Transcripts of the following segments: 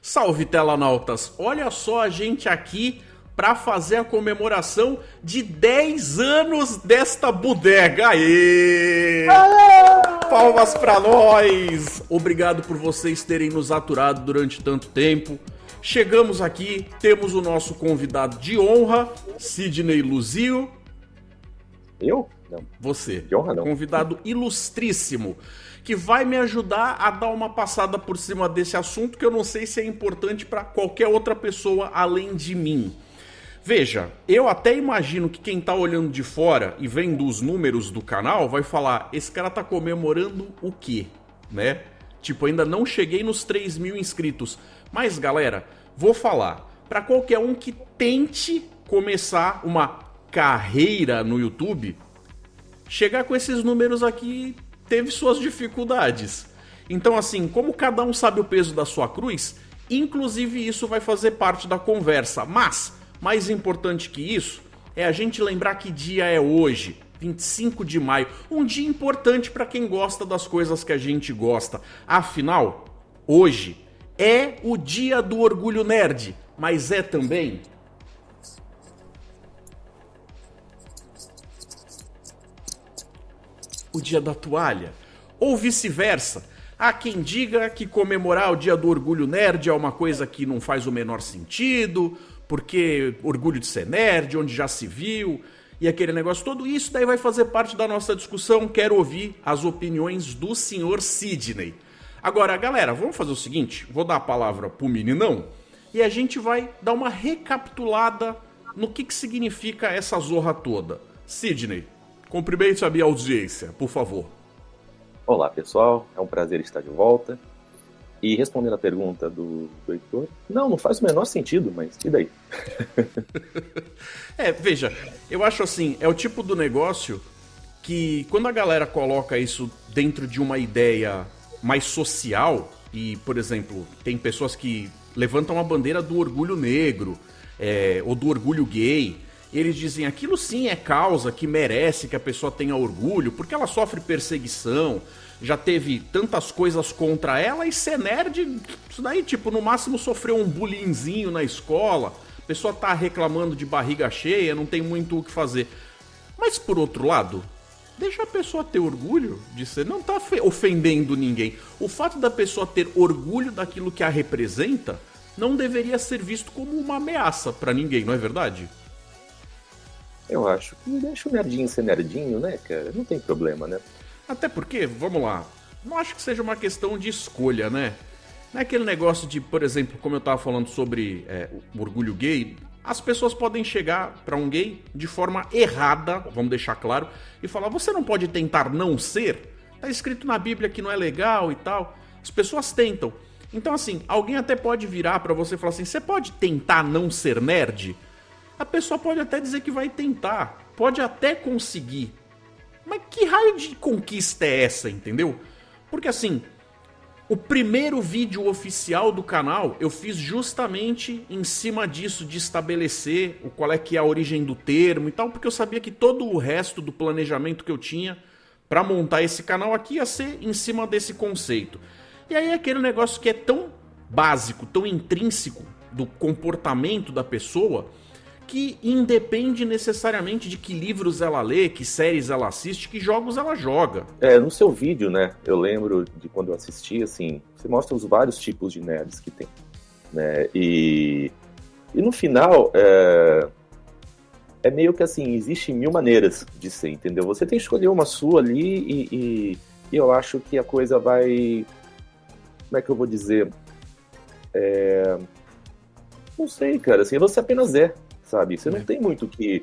Salve, telanautas! Olha só a gente aqui para fazer a comemoração de 10 anos desta bodega. Aê! Palmas para nós! Obrigado por vocês terem nos aturado durante tanto tempo. Chegamos aqui, temos o nosso convidado de honra, Sidney Luzio. Eu? Não. Você. De honra não. Convidado ilustríssimo, que vai me ajudar a dar uma passada por cima desse assunto que eu não sei se é importante para qualquer outra pessoa além de mim. Veja, eu até imagino que quem tá olhando de fora e vendo os números do canal vai falar, esse cara tá comemorando o quê, né? Tipo, ainda não cheguei nos 3 mil inscritos. Mas, galera, vou falar, para qualquer um que tente começar uma carreira no YouTube, chegar com esses números aqui teve suas dificuldades. Então, assim, como cada um sabe o peso da sua cruz, inclusive isso vai fazer parte da conversa. Mas, mais importante que isso, é a gente lembrar que dia é hoje, 25 de maio. Um dia importante para quem gosta das coisas que a gente gosta. Afinal, hoje é o dia do orgulho nerd, mas é também o dia da toalha, ou vice-versa. Há quem diga que comemorar o dia do orgulho nerd é uma coisa que não faz o menor sentido, porque orgulho de ser nerd, onde já se viu, e aquele negócio todo. Isso daí vai fazer parte da nossa discussão. Quero ouvir as opiniões do senhor Sidney. Agora, galera, vamos fazer o seguinte, vou dar a palavra pro meninão, e a gente vai dar uma recapitulada no que significa essa zorra toda. Sidney, cumprimente a minha audiência, por favor. Olá, pessoal. É um prazer estar de volta. E respondendo a pergunta do Heitor, não faz o menor sentido, mas e daí? Veja, eu acho assim, é o tipo do negócio que quando a galera coloca isso dentro de uma ideia mais social, e, por exemplo, tem pessoas que levantam a bandeira do orgulho negro, ou do orgulho gay, e eles dizem, aquilo sim é causa que merece que a pessoa tenha orgulho, porque ela sofre perseguição, já teve tantas coisas contra ela, e ser nerd, isso daí, tipo, no máximo sofreu um bullyingzinho na escola, a pessoa tá reclamando de barriga cheia, não tem muito o que fazer. Mas, por outro lado, deixa a pessoa ter orgulho de ser, não tá ofendendo ninguém. O fato da pessoa ter orgulho daquilo que a representa não deveria ser visto como uma ameaça pra ninguém, não é verdade? Eu acho que deixa o nerdinho ser nerdinho, né, cara? Não tem problema, né? Até porque, vamos lá, não acho que seja uma questão de escolha, né? Não é aquele negócio de, por exemplo, como eu tava falando sobre o orgulho gay, as pessoas podem chegar pra um gay de forma errada, vamos deixar claro, e falar, você não pode tentar não ser? Tá escrito na Bíblia que não é legal e tal. As pessoas tentam. Então, assim, alguém até pode virar pra você e falar assim, você pode tentar não ser nerd? A pessoa pode até dizer que vai tentar, pode até conseguir. Mas que raio de conquista é essa, entendeu? Porque assim, o primeiro vídeo oficial do canal eu fiz justamente em cima disso, de estabelecer qual é que é a origem do termo e tal, porque eu sabia que todo o resto do planejamento que eu tinha pra montar esse canal aqui ia ser em cima desse conceito. E aí aquele negócio que é tão básico, tão intrínseco do comportamento da pessoa, que independe necessariamente de que livros ela lê, que séries ela assiste, que jogos ela joga. No seu vídeo, né, eu lembro de quando eu assisti, assim, você mostra os vários tipos de nerds que tem, né, e no final, é meio que assim, existe 1000 maneiras de ser, entendeu? Você tem que escolher uma sua ali e eu acho que a coisa vai, como é que eu vou dizer, não sei, cara, assim, você apenas sabe? Você não tem muito que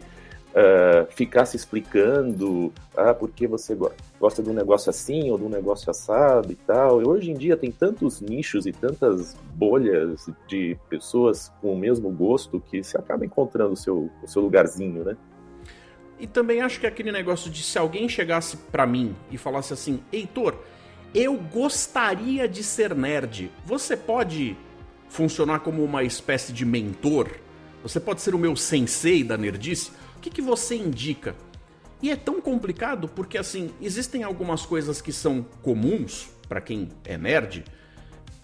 ficar se explicando porque você gosta de um negócio assim ou de um negócio assado e tal. E hoje em dia tem tantos nichos e tantas bolhas de pessoas com o mesmo gosto que você acaba encontrando o seu lugarzinho, né? E também acho que aquele negócio de se alguém chegasse pra mim e falasse assim, Heitor, eu gostaria de ser nerd, você pode funcionar como uma espécie de mentor? Você pode ser o meu sensei da nerdice? O que você indica? E é tão complicado porque, assim, existem algumas coisas que são comuns pra quem é nerd,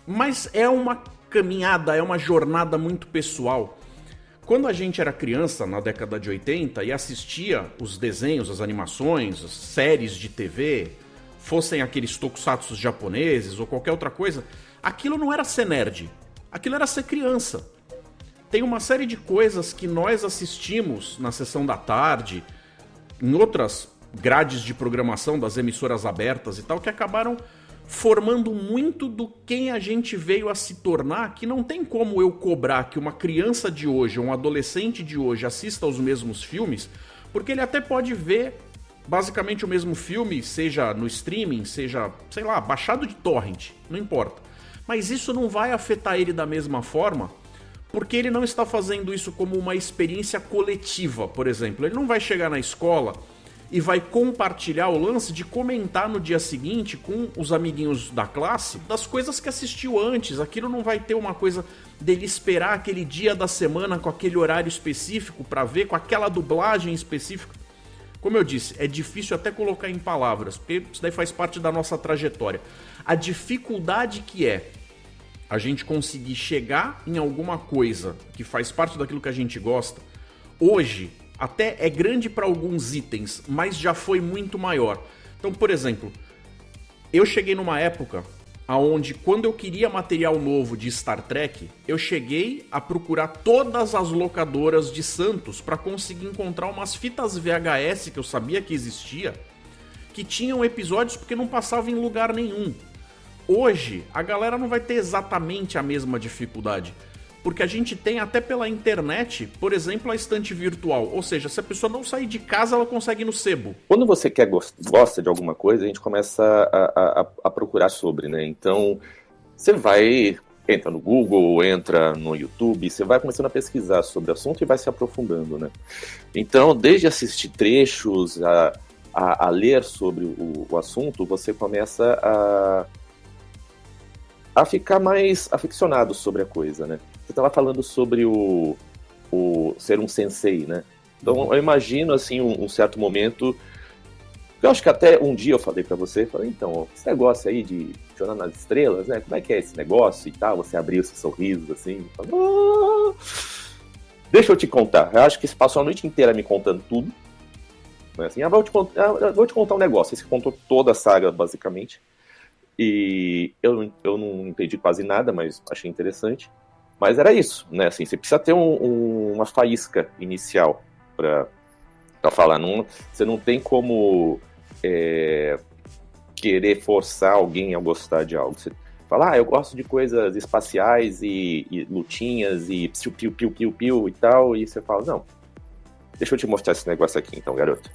mas é uma caminhada, é uma jornada muito pessoal. Quando a gente era criança, na década de 80, e assistia os desenhos, as animações, as séries de TV, fossem aqueles tokusatsu japoneses ou qualquer outra coisa, aquilo não era ser nerd, aquilo era ser criança. Tem uma série de coisas que nós assistimos na sessão da tarde, em outras grades de programação das emissoras abertas e tal, que acabaram formando muito do quem a gente veio a se tornar, que não tem como eu cobrar que uma criança de hoje, ou um adolescente de hoje assista aos mesmos filmes, porque ele até pode ver basicamente o mesmo filme, seja no streaming, seja, sei lá, baixado de torrent, não importa. Mas isso não vai afetar ele da mesma forma, porque ele não está fazendo isso como uma experiência coletiva, por exemplo. Ele não vai chegar na escola e vai compartilhar o lance de comentar no dia seguinte com os amiguinhos da classe das coisas que assistiu antes. Aquilo não vai ter uma coisa dele esperar aquele dia da semana com aquele horário específico para ver, com aquela dublagem específica. Como eu disse, é difícil até colocar em palavras, porque isso daí faz parte da nossa trajetória. A dificuldade que é a gente conseguir chegar em alguma coisa que faz parte daquilo que a gente gosta, hoje até é grande para alguns itens, mas já foi muito maior. Então, por exemplo, eu cheguei numa época onde, quando eu queria material novo de Star Trek, eu cheguei a procurar todas as locadoras de Santos para conseguir encontrar umas fitas VHS que eu sabia que existia, que tinham episódios porque não passava em lugar nenhum. Hoje, a galera não vai ter exatamente a mesma dificuldade, porque a gente tem até pela internet, por exemplo, a estante virtual. Ou seja, se a pessoa não sair de casa, ela consegue ir no sebo. Quando você gosta de alguma coisa, a gente começa a procurar sobre, né? Então, você entra no Google, entra no YouTube, você vai começando a pesquisar sobre o assunto e vai se aprofundando, né? Então, desde assistir trechos, a ler sobre o assunto, você começa a ficar mais aficionado sobre a coisa, né? Você estava falando sobre o ser um sensei, né? Então, eu imagino, assim, um certo momento... Eu acho que até um dia eu falei pra você, então, esse negócio aí de Jornada nas Estrelas, né? Como é que é esse negócio e tal? Você abriu esse sorriso, assim... Falou, deixa eu te contar. Eu acho que você passou a noite inteira me contando tudo. Né? Assim, vou te contar um negócio. Você contou toda a saga, basicamente. E eu não entendi quase nada, mas achei interessante. Mas era isso, né? Assim, você precisa ter uma faísca inicial para falar. Você não tem como querer forçar alguém a gostar de algo. Você fala, eu gosto de coisas espaciais e lutinhas e piu-piu-piu-piu e tal. E você fala, não, deixa eu te mostrar esse negócio aqui então, garoto.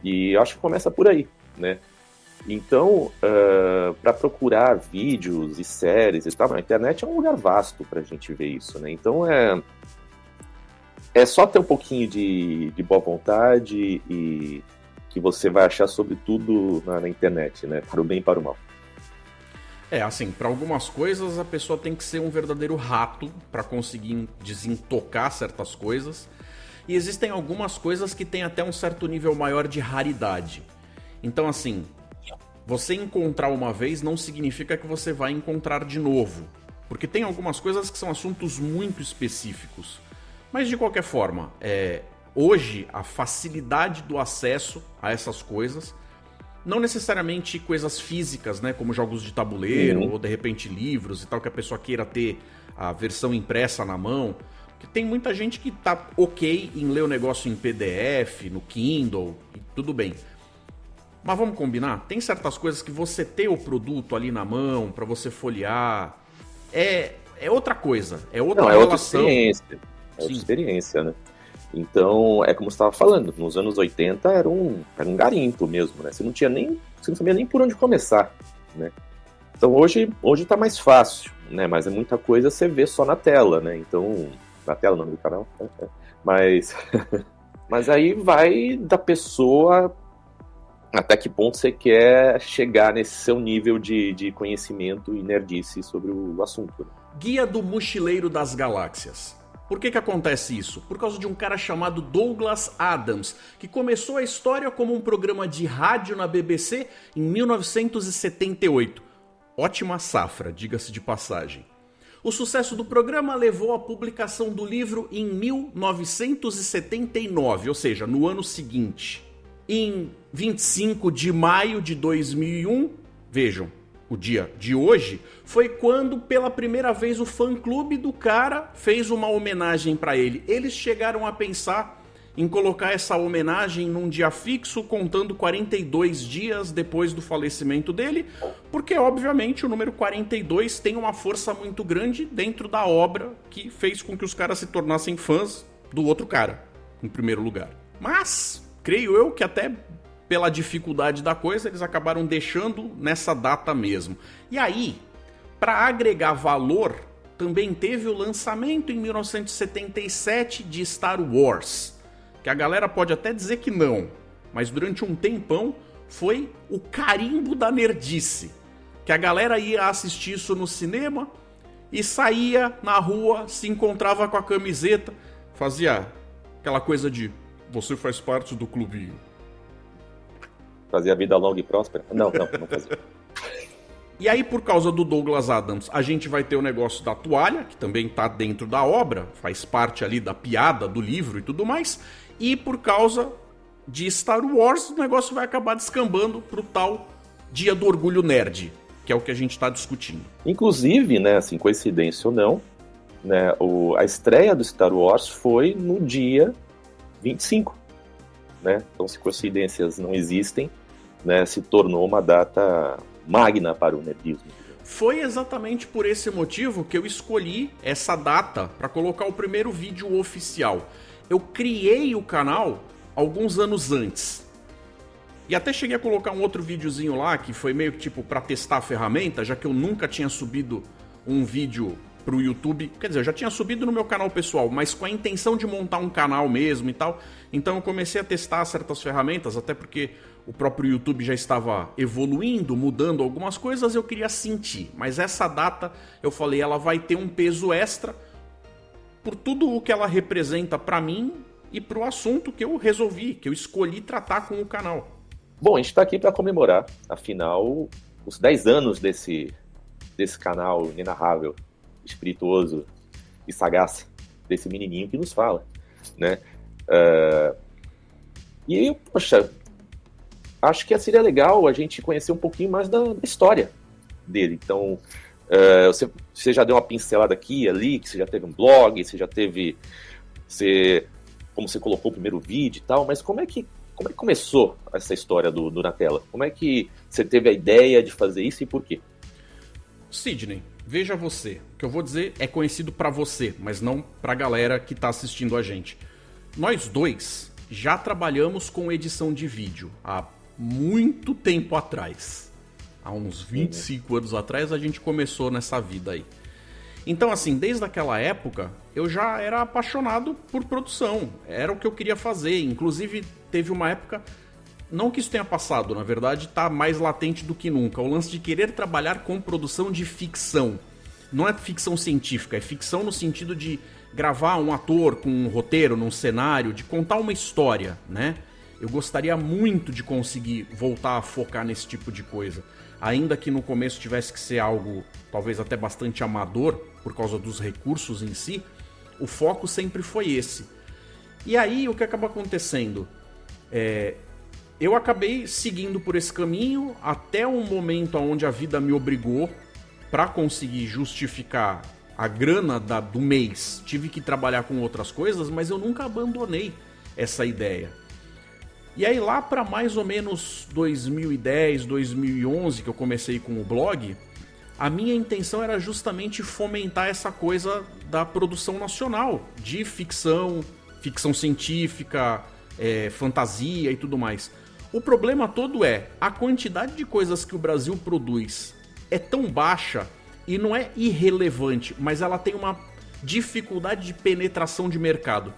E eu acho que começa por aí, né? Então, para procurar vídeos e séries e tal, a internet é um lugar vasto para a gente ver isso, né? Então, é só ter um pouquinho de boa vontade e que você vai achar sobre tudo na internet, né? Para o bem e para o mal. Assim, para algumas coisas a pessoa tem que ser um verdadeiro rato para conseguir desintocar certas coisas. E existem algumas coisas que têm até um certo nível maior de raridade. Então, assim... Você encontrar uma vez não significa que você vai encontrar de novo. Porque tem algumas coisas que são assuntos muito específicos. Mas de qualquer forma, hoje a facilidade do acesso a essas coisas, não necessariamente coisas físicas, né, como jogos de tabuleiro ou de repente livros e tal, que a pessoa queira ter a versão impressa na mão. Porque tem muita gente que tá ok em ler o negócio em PDF, no Kindle, e tudo bem. Mas vamos combinar? Tem certas coisas que você ter o produto ali na mão, para você folhear, é outra coisa, é outra relação. É outra experiência, né? Então, é como você estava falando, nos anos 80 era um garimpo mesmo, né? Você não sabia nem por onde começar, né? Então, hoje tá mais fácil, né? Mas é muita coisa você vê só na tela, né? Então, na tela, o nome do canal, mas aí vai da pessoa... Até que ponto você quer chegar nesse seu nível de conhecimento e nerdice sobre o assunto. Guia do Mochileiro das Galáxias. Por que acontece isso? Por causa de um cara chamado Douglas Adams, que começou a história como um programa de rádio na BBC em 1978. Ótima safra, diga-se de passagem. O sucesso do programa levou à publicação do livro em 1979, ou seja, no ano seguinte. Em 25 de maio de 2001, vejam, o dia de hoje, foi quando pela primeira vez o fã-clube do cara fez uma homenagem para ele. Eles chegaram a pensar em colocar essa homenagem num dia fixo, contando 42 dias depois do falecimento dele, porque obviamente o número 42 tem uma força muito grande dentro da obra que fez com que os caras se tornassem fãs do outro cara, em primeiro lugar. Mas, creio eu que até pela dificuldade da coisa, eles acabaram deixando nessa data mesmo. E aí, para agregar valor, também teve o lançamento em 1977 de Star Wars, que a galera pode até dizer que não, mas durante um tempão foi o carimbo da nerdice, que a galera ia assistir isso no cinema e saía na rua, se encontrava com a camiseta, fazia aquela coisa de você faz parte do clubinho. Fazia vida longa e próspera? Não fazia. E aí, por causa do Douglas Adams, a gente vai ter o negócio da toalha, que também tá dentro da obra, faz parte ali da piada do livro e tudo mais. E por causa de Star Wars, o negócio vai acabar descambando pro tal Dia do Orgulho Nerd, que é o que a gente tá discutindo. Inclusive, né, assim, coincidência ou não, né, a estreia do Star Wars foi no dia 25, né? Então, se coincidências não existem, né, se tornou uma data magna para o nerdismo. Foi exatamente por esse motivo que eu escolhi essa data para colocar o primeiro vídeo oficial. Eu criei o canal alguns anos antes. E até cheguei a colocar um outro videozinho lá, que foi meio que tipo para testar a ferramenta, já que eu nunca tinha subido um vídeo pro YouTube. Quer dizer, eu já tinha subido no meu canal pessoal, mas com a intenção de montar um canal mesmo e tal. Então eu comecei a testar certas ferramentas, até porque o próprio YouTube já estava evoluindo, mudando algumas coisas, eu queria sentir. Mas essa data, eu falei, ela vai ter um peso extra por tudo o que ela representa para mim e pro assunto que eu resolvi, que eu escolhi tratar com o canal. Bom, a gente está aqui para comemorar, afinal, os 10 anos desse canal inenarrável, espirituoso e sagaz, desse menininho que nos fala, né? E aí, poxa, acho que seria legal a gente conhecer um pouquinho mais da história dele. Então, você já deu uma pincelada aqui e ali, que você já teve um blog, você já teve, como você colocou o primeiro vídeo e tal, mas como é que começou essa história do Na Tela? Como é que você teve a ideia de fazer isso e por quê? Sidney, veja você. O que eu vou dizer é conhecido pra você, mas não pra galera que tá assistindo a gente. Nós dois já trabalhamos com edição de vídeo há muito tempo atrás. Há uns 25 anos atrás a gente começou nessa vida aí. Então, assim, desde aquela época, eu já era apaixonado por produção. Era o que eu queria fazer. Inclusive, teve uma época, não que isso tenha passado, na verdade, tá mais latente do que nunca. O lance de querer trabalhar com produção de ficção. Não é ficção científica, é ficção no sentido de gravar um ator com um roteiro, num cenário, de contar uma história, né? Eu gostaria muito de conseguir voltar a focar nesse tipo de coisa. Ainda que no começo tivesse que ser algo talvez até bastante amador, por causa dos recursos em si, o foco sempre foi esse. E aí o que acaba acontecendo? Eu acabei seguindo por esse caminho até um momento onde a vida me obrigou, para conseguir justificar a grana do mês, tive que trabalhar com outras coisas, mas eu nunca abandonei essa ideia. E aí lá para mais ou menos 2010, 2011, que eu comecei com o blog, a minha intenção era justamente fomentar essa coisa da produção nacional, de ficção científica, fantasia e tudo mais. O problema todo é, a quantidade de coisas que o Brasil produz é tão baixa, e não é irrelevante, mas ela tem uma dificuldade de penetração de mercado,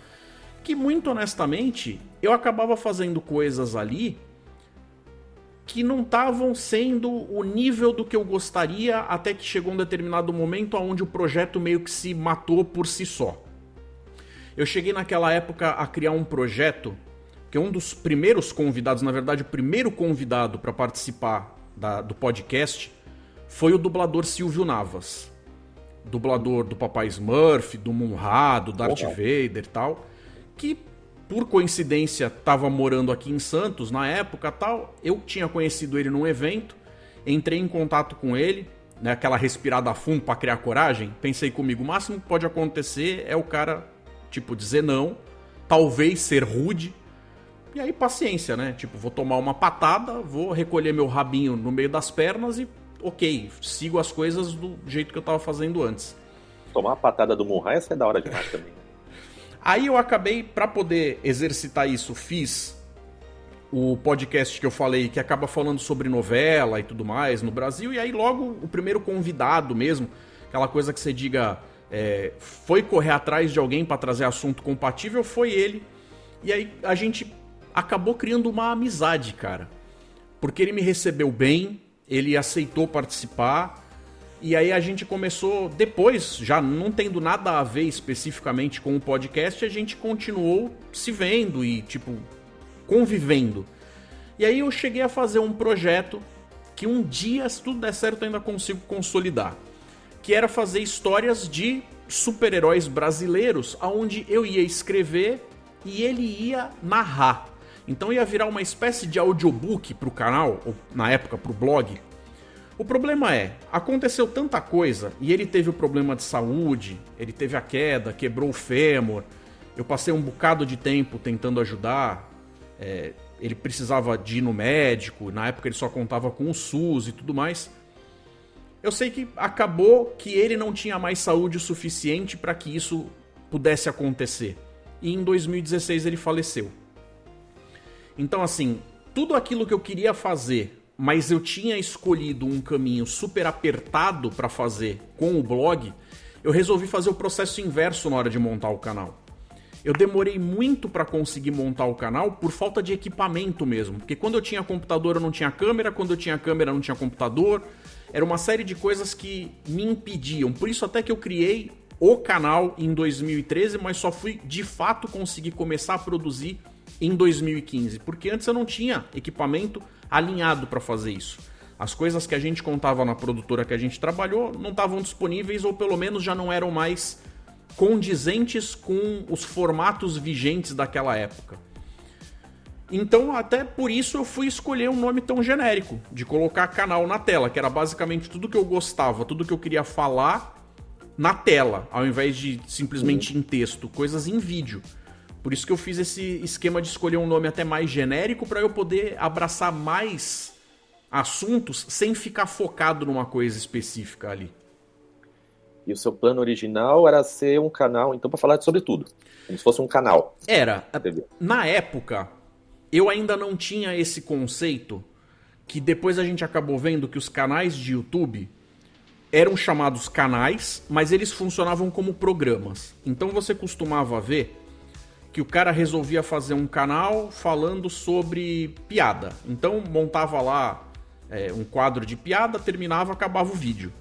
que muito honestamente, eu acabava fazendo coisas ali que não estavam sendo o nível do que eu gostaria, até que chegou um determinado momento onde o projeto meio que se matou por si só. Eu cheguei naquela época a criar um projeto, que um dos primeiros convidados, na verdade o primeiro convidado para participar do podcast, foi o dublador Silvio Navas. dublador do Papai Smurf, do Munra, do Darth Vader e tal, que por coincidência estava morando aqui em Santos na época tal. Eu tinha conhecido ele num evento, entrei em contato com ele, né, aquela respirada a fundo para criar coragem. Pensei comigo, o máximo que pode acontecer é o cara, tipo, dizer não, talvez ser rude. E aí paciência, né? Tipo, vou tomar uma patada, vou recolher meu rabinho no meio das pernas e ok, sigo as coisas do jeito que eu tava fazendo antes. Tomar uma patada do Munra ia ser da hora demais também. Aí eu acabei, pra poder exercitar isso, fiz o podcast que eu falei, que acaba falando sobre novela e tudo mais no Brasil, e aí logo o primeiro convidado mesmo, aquela coisa que você diga, foi correr atrás de alguém pra trazer assunto compatível, foi ele. E aí a gente acabou criando uma amizade, cara. Porque ele me recebeu bem, ele aceitou participar, e aí a gente começou, depois, já não tendo nada a ver especificamente com o podcast, a gente continuou se vendo e, tipo, convivendo. E aí eu cheguei a fazer um projeto que um dia, se tudo der certo, eu ainda consigo consolidar. Que era fazer histórias de super-heróis brasileiros, onde eu ia escrever e ele ia narrar. Então ia virar uma espécie de audiobook pro canal, ou na época pro blog. O problema aconteceu tanta coisa, e ele teve o problema de saúde, ele teve a queda, quebrou o fêmur, eu passei um bocado de tempo tentando ajudar, ele precisava de ir no médico, na época ele só contava com o SUS e tudo mais. Eu sei que acabou que ele não tinha mais saúde o suficiente para que isso pudesse acontecer. E em 2016 ele faleceu. Então assim, tudo aquilo que eu queria fazer, mas eu tinha escolhido um caminho super apertado para fazer com o blog, eu resolvi fazer o processo inverso na hora de montar o canal. Eu demorei muito para conseguir montar o canal por falta de equipamento mesmo, porque quando eu tinha computador eu não tinha câmera, quando eu tinha câmera eu não tinha computador, era uma série de coisas que me impediam, por isso até que eu criei o canal em 2013, mas só fui de fato conseguir começar a produzir em 2015, porque antes eu não tinha equipamento alinhado para fazer isso. As coisas que a gente contava na produtora que a gente trabalhou não estavam disponíveis, ou pelo menos já não eram mais condizentes com os formatos vigentes daquela época. Então até por isso eu fui escolher um nome tão genérico, de colocar canal na tela, que era basicamente tudo que eu gostava, tudo que eu queria falar na tela, ao invés de simplesmente em texto, coisas em vídeo. Por isso que eu fiz esse esquema de escolher um nome até mais genérico para eu poder abraçar mais assuntos sem ficar focado numa coisa específica ali. E o seu plano original era ser um canal, então, para falar sobre tudo. Como se fosse um canal. Era. Na época, eu ainda não tinha esse conceito que depois a gente acabou vendo que os canais de YouTube eram chamados canais, mas eles funcionavam como programas. Então você costumava ver que o cara resolvia fazer um canal falando sobre piada. Então montava lá um quadro de piada, terminava, acabava o vídeo.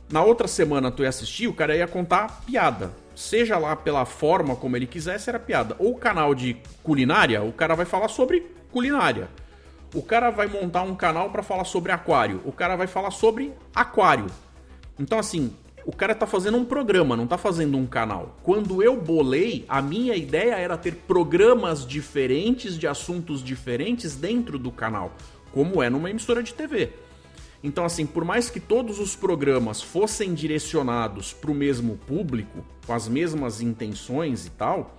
Na outra semana tu ia assistir, o cara ia contar piada. Seja lá pela forma como ele quisesse, era piada. Ou canal de culinária, o cara vai falar sobre culinária. O cara vai montar um canal para falar sobre aquário. O cara vai falar sobre aquário. Então assim, o cara tá fazendo um programa, não tá fazendo um canal. Quando eu bolei, a minha ideia era ter programas diferentes de assuntos diferentes dentro do canal, como é numa emissora de TV. Então assim, por mais que todos os programas fossem direcionados para o mesmo público, com as mesmas intenções e tal,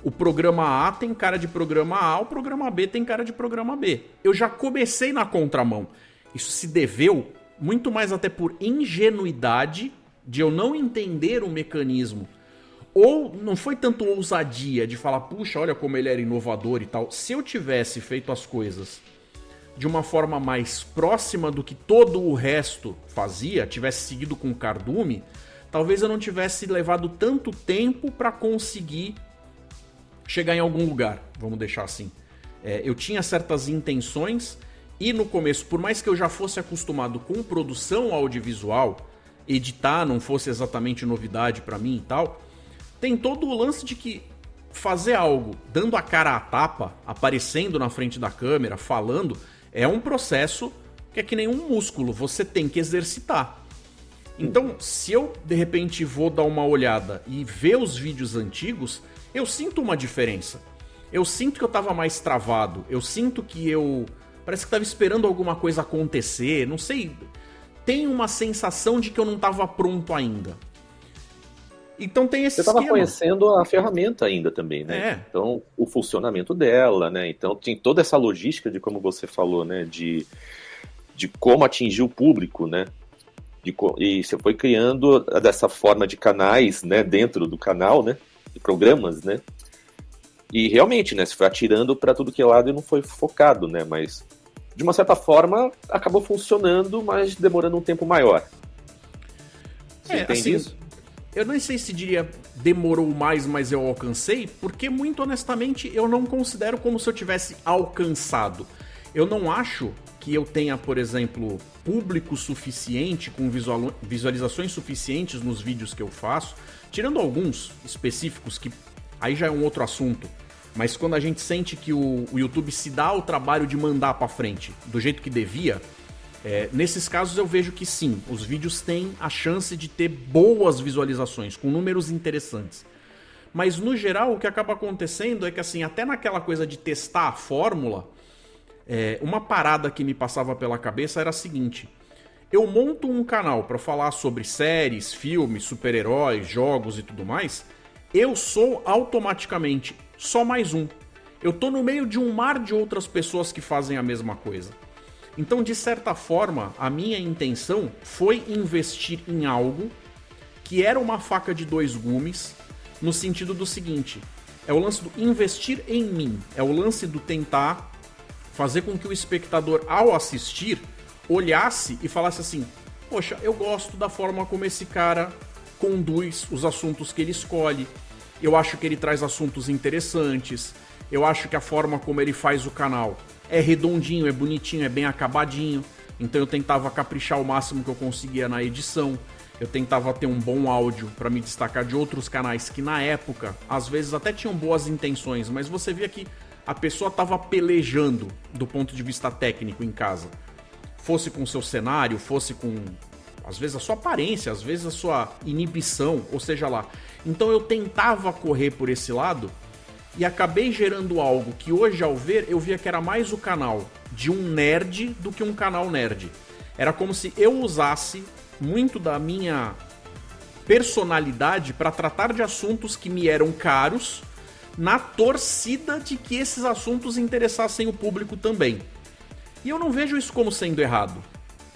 o programa A tem cara de programa A, o programa B tem cara de programa B. Eu já comecei na contramão. Isso se deveu muito mais até por ingenuidade de eu não entender o mecanismo. Ou não foi tanto ousadia de falar, puxa, olha como ele era inovador e tal. Se eu tivesse feito as coisas de uma forma mais próxima do que todo o resto fazia, tivesse seguido com o cardume, talvez eu não tivesse levado tanto tempo para conseguir chegar em algum lugar, vamos deixar assim. Eu tinha certas intenções e no começo, por mais que eu já fosse acostumado com produção audiovisual, editar não fosse exatamente novidade para mim e tal, tem todo o lance de que fazer algo dando a cara à tapa, aparecendo na frente da câmera, falando, é um processo que é que nem um músculo, você tem que exercitar. Então, se eu, de repente, vou dar uma olhada e ver os vídeos antigos, eu sinto uma diferença. Eu sinto que eu tava mais travado. Eu sinto que parece que tava esperando alguma coisa acontecer. Não sei. Tem uma sensação de que eu não tava pronto ainda. Então tem esse Você estava esquema. conhecendo a ferramenta ainda também, né? É. Então, o funcionamento dela, né? Então, tem toda essa logística de como você falou, né? De como atingir o público, né? E você foi criando dessa forma de canais, né? Dentro do canal, né? De programas, né? E realmente, né? Você foi atirando para tudo que é lado e não foi focado, né? Mas, de uma certa forma, acabou funcionando, mas demorando um tempo maior. Você entende assim, isso? eu nem sei se diria demorou mais, mas eu alcancei, porque muito honestamente eu não considero como se eu tivesse alcançado. Eu não acho que eu tenha, por exemplo, público suficiente, com visualizações suficientes nos vídeos que eu faço, tirando alguns específicos que aí já é um outro assunto. Mas quando a gente sente que o YouTube se dá o trabalho de mandar pra frente do jeito que devia, nesses casos eu vejo que sim, os vídeos têm a chance de ter boas visualizações, com números interessantes. Mas no geral o que acaba acontecendo é que assim, até naquela coisa de testar a fórmula, uma parada que me passava pela cabeça era a seguinte: eu monto um canal para falar sobre séries, filmes, super-heróis, jogos e tudo mais, eu sou automaticamente só mais um. Eu tô no meio de um mar de outras pessoas que fazem a mesma coisa. Então, de certa forma, a minha intenção foi investir em algo que era uma faca de dois gumes, no sentido do seguinte: é o lance do investir em mim, é o lance do tentar fazer com que o espectador, ao assistir, olhasse e falasse assim: poxa, eu gosto da forma como esse cara conduz os assuntos que ele escolhe, eu acho que ele traz assuntos interessantes, eu acho que a forma como ele faz o canal é redondinho, é bonitinho, é bem acabadinho. Então eu tentava caprichar o máximo que eu conseguia na edição. Eu tentava ter um bom áudio para me destacar de outros canais que na época, às vezes até tinham boas intenções, mas você via que a pessoa estava pelejando do ponto de vista técnico em casa. Fosse com o seu cenário, fosse com, às vezes, a sua aparência, às vezes a sua inibição, ou seja lá. Então eu tentava correr por esse lado e acabei gerando algo que hoje, ao ver, eu via que era mais o canal de um nerd do que um canal nerd. Era como se eu usasse muito da minha personalidade para tratar de assuntos que me eram caros, na torcida de que esses assuntos interessassem o público também. E eu não vejo isso como sendo errado.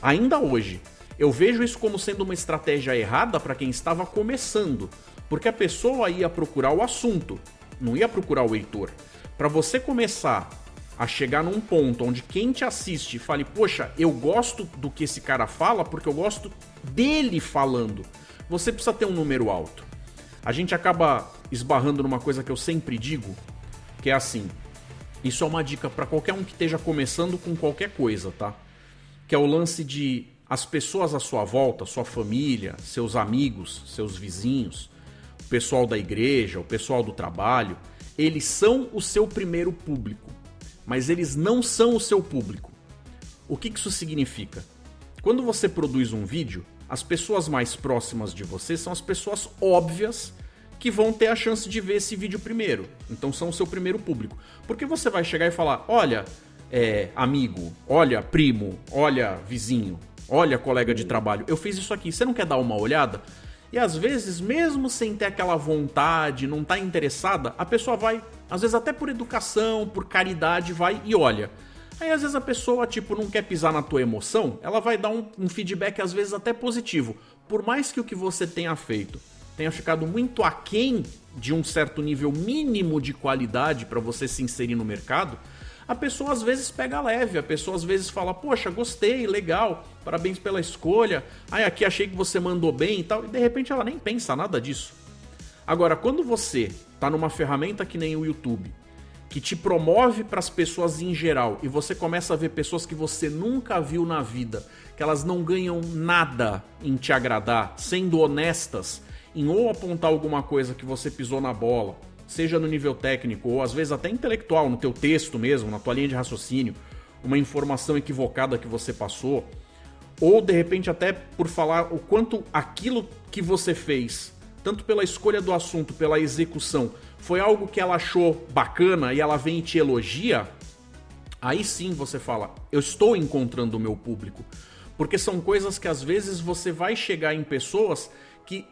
Ainda hoje, eu vejo isso como sendo uma estratégia errada para quem estava começando, porque a pessoa ia procurar o assunto, não ia procurar o heitor. Para você começar a chegar num ponto onde quem te assiste fale: poxa, eu gosto do que esse cara fala porque eu gosto dele falando, você precisa ter um número alto. A gente acaba esbarrando numa coisa que eu sempre digo, que é assim: isso é uma dica para qualquer um que esteja começando com qualquer coisa, tá? Que é o lance de as pessoas à sua volta, sua família, seus amigos, seus vizinhos, o pessoal da igreja, o pessoal do trabalho, eles são o seu primeiro público, mas eles não são o seu público. O que isso significa? Quando você produz um vídeo, as pessoas mais próximas de você são as pessoas óbvias que vão ter a chance de ver esse vídeo primeiro. Então são o seu primeiro público. Porque você vai chegar e falar: olha, amigo, olha, primo, olha, vizinho, olha, colega de trabalho, eu fiz isso aqui, você não quer dar uma olhada? E às vezes, mesmo sem ter aquela vontade, não tá interessada, a pessoa vai, às vezes até por educação, por caridade, vai e olha. Aí às vezes a pessoa, tipo, não quer pisar na tua emoção, ela vai dar um feedback às vezes até positivo. Por mais que o que você tenha feito tenha ficado muito aquém de um certo nível mínimo de qualidade para você se inserir no mercado, a pessoa às vezes pega leve, a pessoa às vezes fala: poxa, gostei, legal, parabéns pela escolha, aqui achei que você mandou bem e tal, e de repente ela nem pensa nada disso. Agora, quando você tá numa ferramenta que nem o YouTube, que te promove para as pessoas em geral, e você começa a ver pessoas que você nunca viu na vida, que elas não ganham nada em te agradar, sendo honestas, em ou apontar alguma coisa que você pisou na bola, seja no nível técnico ou às vezes até intelectual, no teu texto mesmo, na tua linha de raciocínio, uma informação equivocada que você passou, ou de repente até por falar o quanto aquilo que você fez, tanto pela escolha do assunto, pela execução, foi algo que ela achou bacana e ela vem e te elogia, aí sim você fala, eu estou encontrando o meu público. Porque são coisas que às vezes você vai chegar em pessoas que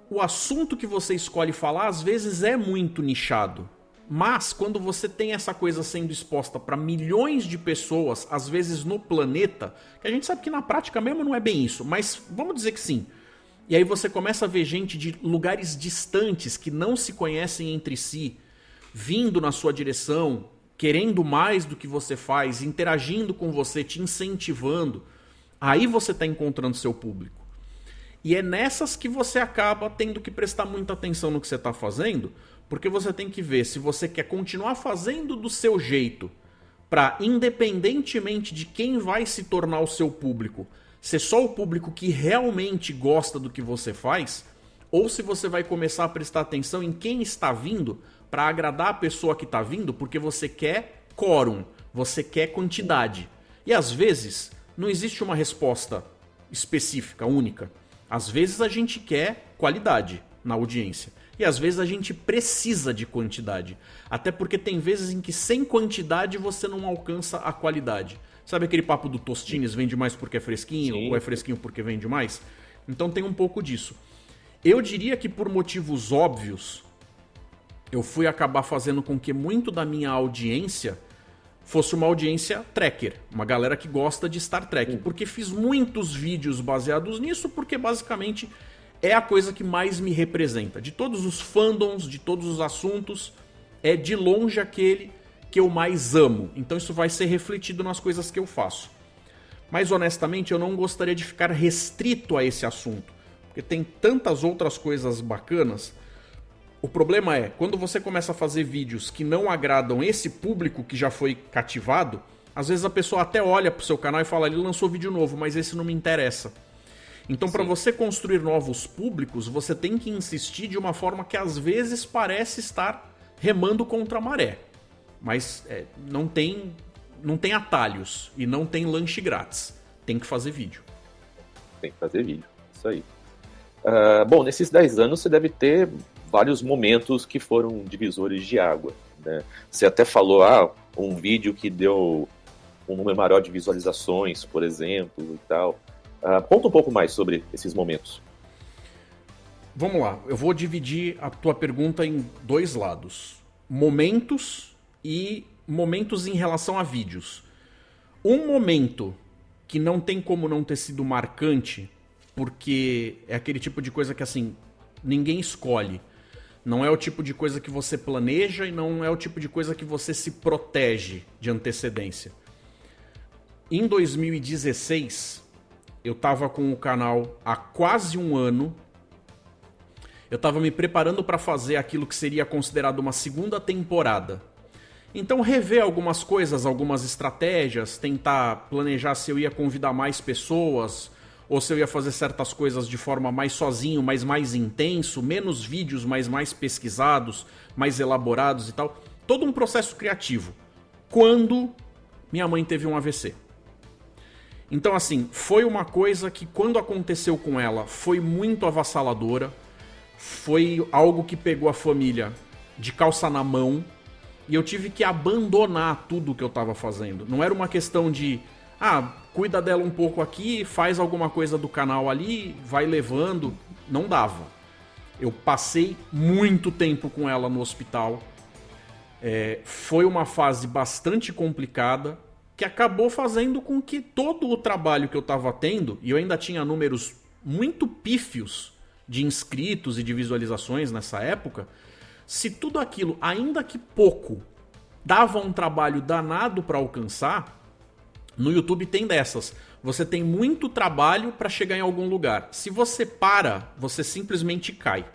o assunto que você escolhe falar às vezes é muito nichado. Mas quando você tem essa coisa sendo exposta para milhões de pessoas, às vezes no planeta, que a gente sabe que na prática mesmo não é bem isso, mas vamos dizer que sim. E aí você começa a ver gente de lugares distantes que não se conhecem entre si, vindo na sua direção, querendo mais do que você faz, interagindo com você, te incentivando. Aí você está encontrando seu público. E é nessas que você acaba tendo que prestar muita atenção no que você está fazendo, porque você tem que ver se você quer continuar fazendo do seu jeito, para, independentemente de quem vai se tornar o seu público, ser só o público que realmente gosta do que você faz, ou se você vai começar a prestar atenção em quem está vindo para agradar a pessoa que está vindo, porque você quer quórum, você quer quantidade. E às vezes não existe uma resposta específica, única. Às vezes a gente quer qualidade na audiência. E às vezes a gente precisa de quantidade. Até porque tem vezes em que sem quantidade você não alcança a qualidade. Sabe aquele papo do Tostines, vende mais porque é fresquinho, Sim. ou é fresquinho porque vende mais? Então tem um pouco disso. Eu diria que por motivos óbvios, eu fui acabar fazendo com que muito da minha audiência fosse uma audiência tracker, uma galera que gosta de Star Trek, porque fiz muitos vídeos baseados nisso, porque basicamente é a coisa que mais me representa. De todos os fandoms, de todos os assuntos, é de longe aquele que eu mais amo. Então isso vai ser refletido nas coisas que eu faço. Mas honestamente eu não gostaria de ficar restrito a esse assunto, porque tem tantas outras coisas bacanas. O problema é, quando você começa a fazer vídeos que não agradam esse público que já foi cativado, às vezes a pessoa até olha pro seu canal e fala, ele lançou vídeo novo, mas esse não me interessa. Então, para você construir novos públicos, você tem que insistir de uma forma que às vezes parece estar remando contra a maré. Mas não tem atalhos e não tem lanche grátis. Tem que fazer vídeo. Tem que fazer vídeo, isso aí. Bom, nesses 10 anos você deve ter vários momentos que foram divisores de água, né? Você até falou, um vídeo que deu um número maior de visualizações, por exemplo, e tal. Conta um pouco mais sobre esses momentos. Vamos lá, eu vou dividir a tua pergunta em dois lados. Momentos e momentos em relação a vídeos. Um momento que não tem como não ter sido marcante, porque é aquele tipo de coisa que assim, ninguém escolhe. Não é o tipo de coisa que você planeja e não é o tipo de coisa que você se protege de antecedência. Em 2016, eu estava com o canal há quase um ano. Eu estava me preparando para fazer aquilo que seria considerado uma segunda temporada. Então rever algumas coisas, algumas estratégias, tentar planejar se eu ia convidar mais pessoas, ou se eu ia fazer certas coisas de forma mais sozinho, mas mais intenso, menos vídeos, mas mais pesquisados, mais elaborados e tal. Todo um processo criativo. Quando minha mãe teve um AVC. Então assim, foi uma coisa que quando aconteceu com ela foi muito avassaladora. Foi algo que pegou a família de calça na mão. E eu tive que abandonar tudo que eu estava fazendo. Não era uma questão de... cuida dela um pouco aqui, faz alguma coisa do canal ali, vai levando. Não dava. Eu passei muito tempo com ela no hospital. Foi uma fase bastante complicada, que acabou fazendo com que todo o trabalho que eu estava tendo, e eu ainda tinha números muito pífios de inscritos e de visualizações nessa época, se tudo aquilo, ainda que pouco, dava um trabalho danado para alcançar... No YouTube tem dessas. Você tem muito trabalho para chegar em algum lugar. Se você para, você simplesmente cai.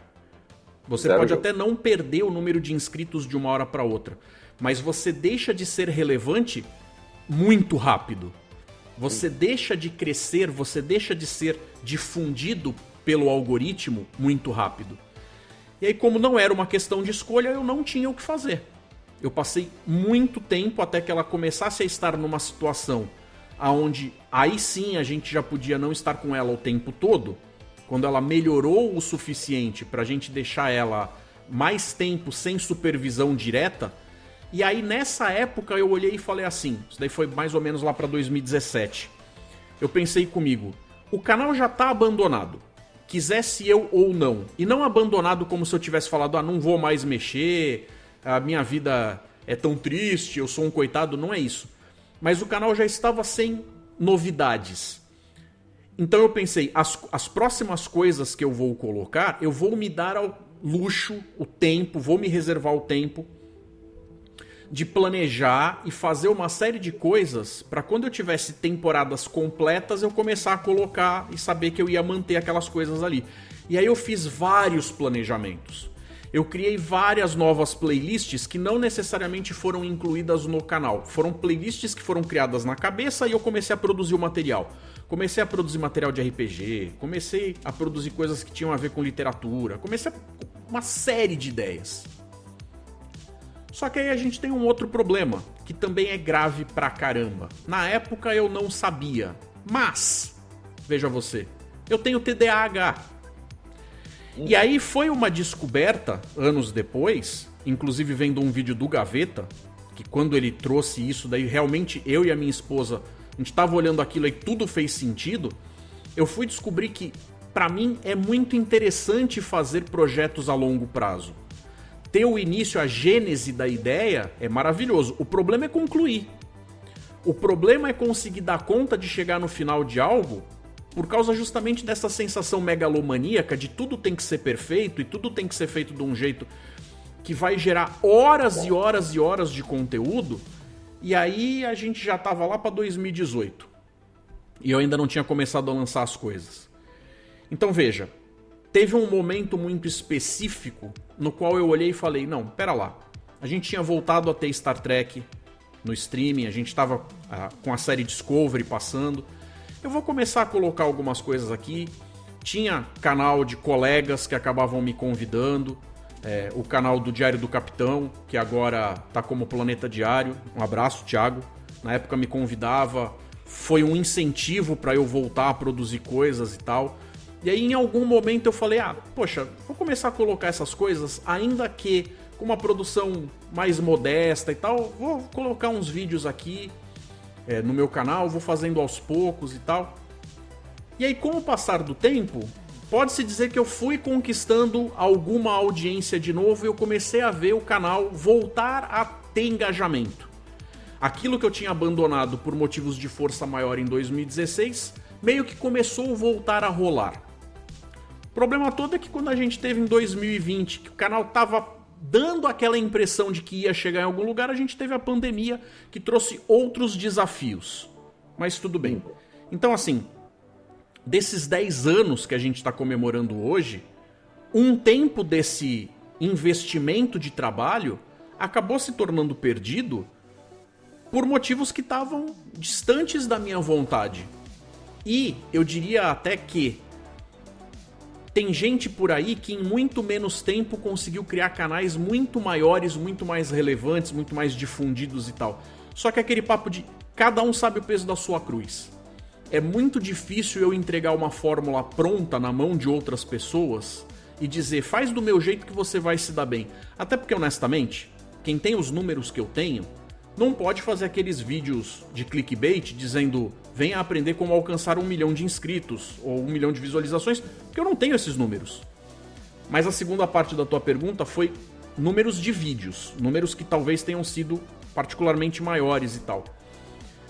Você pode até não perder o número de inscritos de uma hora para outra, mas você deixa de ser relevante muito rápido. Você deixa de crescer, você deixa de ser difundido pelo algoritmo muito rápido. E aí, como não era uma questão de escolha, eu não tinha o que fazer. Eu passei muito tempo até que ela começasse a estar numa situação aonde aí sim a gente já podia não estar com ela o tempo todo, quando ela melhorou o suficiente pra gente deixar ela mais tempo sem supervisão direta. E aí nessa época eu olhei e falei assim, isso daí foi mais ou menos lá pra 2017. Eu pensei comigo, o canal já tá abandonado, quisesse eu ou não. E não abandonado como se eu tivesse falado, não vou mais mexer, a minha vida é tão triste, eu sou um coitado, não é isso. Mas o canal já estava sem novidades. Então eu pensei, as próximas coisas que eu vou colocar, eu vou me dar ao luxo, o tempo, vou me reservar o tempo de planejar e fazer uma série de coisas para quando eu tivesse temporadas completas eu começar a colocar e saber que eu ia manter aquelas coisas ali. E aí eu fiz vários planejamentos. Eu criei várias novas playlists que não necessariamente foram incluídas no canal. Foram playlists que foram criadas na cabeça e eu comecei a produzir o material. Comecei a produzir material de RPG, comecei a produzir coisas que tinham a ver com literatura, comecei uma série de ideias. Só que aí a gente tem um outro problema, que também é grave pra caramba. Na época eu não sabia, mas, veja você, eu tenho TDAH. E aí foi uma descoberta, anos depois, inclusive vendo um vídeo do Gaveta, que quando ele trouxe isso, daí realmente eu e a minha esposa, a gente tava olhando aquilo e tudo fez sentido, eu fui descobrir que, pra mim, é muito interessante fazer projetos a longo prazo. Ter o início, a gênese da ideia é maravilhoso. O problema é concluir. O problema é conseguir dar conta de chegar no final de algo por causa justamente dessa sensação megalomaníaca de tudo tem que ser perfeito e tudo tem que ser feito de um jeito que vai gerar horas e horas e horas de conteúdo. E aí a gente já tava lá para 2018. E eu ainda não tinha começado a lançar as coisas. Então veja, teve um momento muito específico no qual eu olhei e falei, não, pera lá. A gente tinha voltado a ter Star Trek no streaming, a gente tava com a série Discovery passando. Eu vou começar a colocar algumas coisas aqui. Tinha canal de colegas que acabavam me convidando. O canal do Diário do Capitão, que agora tá como Planeta Diário. Um abraço, Thiago. Na época me convidava. Foi um incentivo para eu voltar a produzir coisas e tal. E aí em algum momento eu falei, poxa, vou começar a colocar essas coisas, ainda que com uma produção mais modesta e tal, vou colocar uns vídeos aqui no meu canal, vou fazendo aos poucos e tal. E aí com o passar do tempo, pode-se dizer que eu fui conquistando alguma audiência de novo e eu comecei a ver o canal voltar a ter engajamento. Aquilo que eu tinha abandonado por motivos de força maior em 2016, meio que começou a voltar a rolar. O problema todo é que quando a gente teve em 2020, que o canal tava dando aquela impressão de que ia chegar em algum lugar, a gente teve a pandemia que trouxe outros desafios. Mas tudo bem. Então assim, desses 10 anos que a gente está comemorando hoje, um tempo desse investimento de trabalho acabou se tornando perdido por motivos que estavam distantes da minha vontade. E eu diria até que tem gente por aí que em muito menos tempo conseguiu criar canais muito maiores, muito mais relevantes, muito mais difundidos e tal. Só que aquele papo de cada um sabe o peso da sua cruz. É muito difícil eu entregar uma fórmula pronta na mão de outras pessoas e dizer, faz do meu jeito que você vai se dar bem. Até porque, honestamente, quem tem os números que eu tenho, não pode fazer aqueles vídeos de clickbait dizendo venha aprender como alcançar 1 milhão de inscritos ou 1 milhão de visualizações, porque eu não tenho esses números. Mas a segunda parte da tua pergunta foi números de vídeos, números que talvez tenham sido particularmente maiores e tal.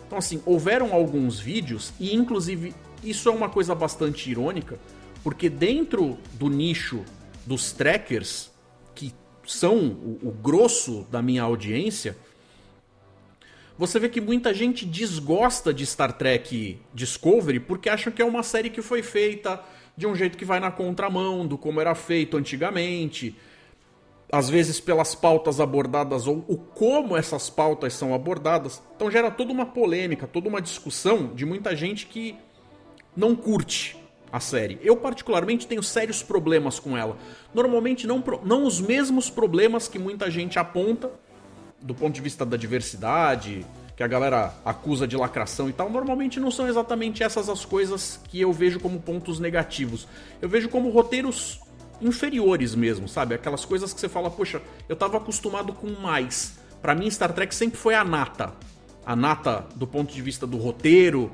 Então assim, houveram alguns vídeos e inclusive isso é uma coisa bastante irônica, porque dentro do nicho dos trackers, que são o grosso da minha audiência, você vê que muita gente desgosta de Star Trek Discovery porque acham que é uma série que foi feita de um jeito que vai na contramão do como era feito antigamente, às vezes pelas pautas abordadas ou o como essas pautas são abordadas. Então gera toda uma polêmica, toda uma discussão de muita gente que não curte a série. Eu particularmente tenho sérios problemas com ela. Normalmente não os mesmos problemas que muita gente aponta, do ponto de vista da diversidade, que a galera acusa de lacração e tal, normalmente não são exatamente essas as coisas que eu vejo como pontos negativos. Eu vejo como roteiros inferiores mesmo, sabe? Aquelas coisas que você fala, poxa, eu tava acostumado com mais. Pra mim, Star Trek sempre foi a nata. A nata do ponto de vista do roteiro,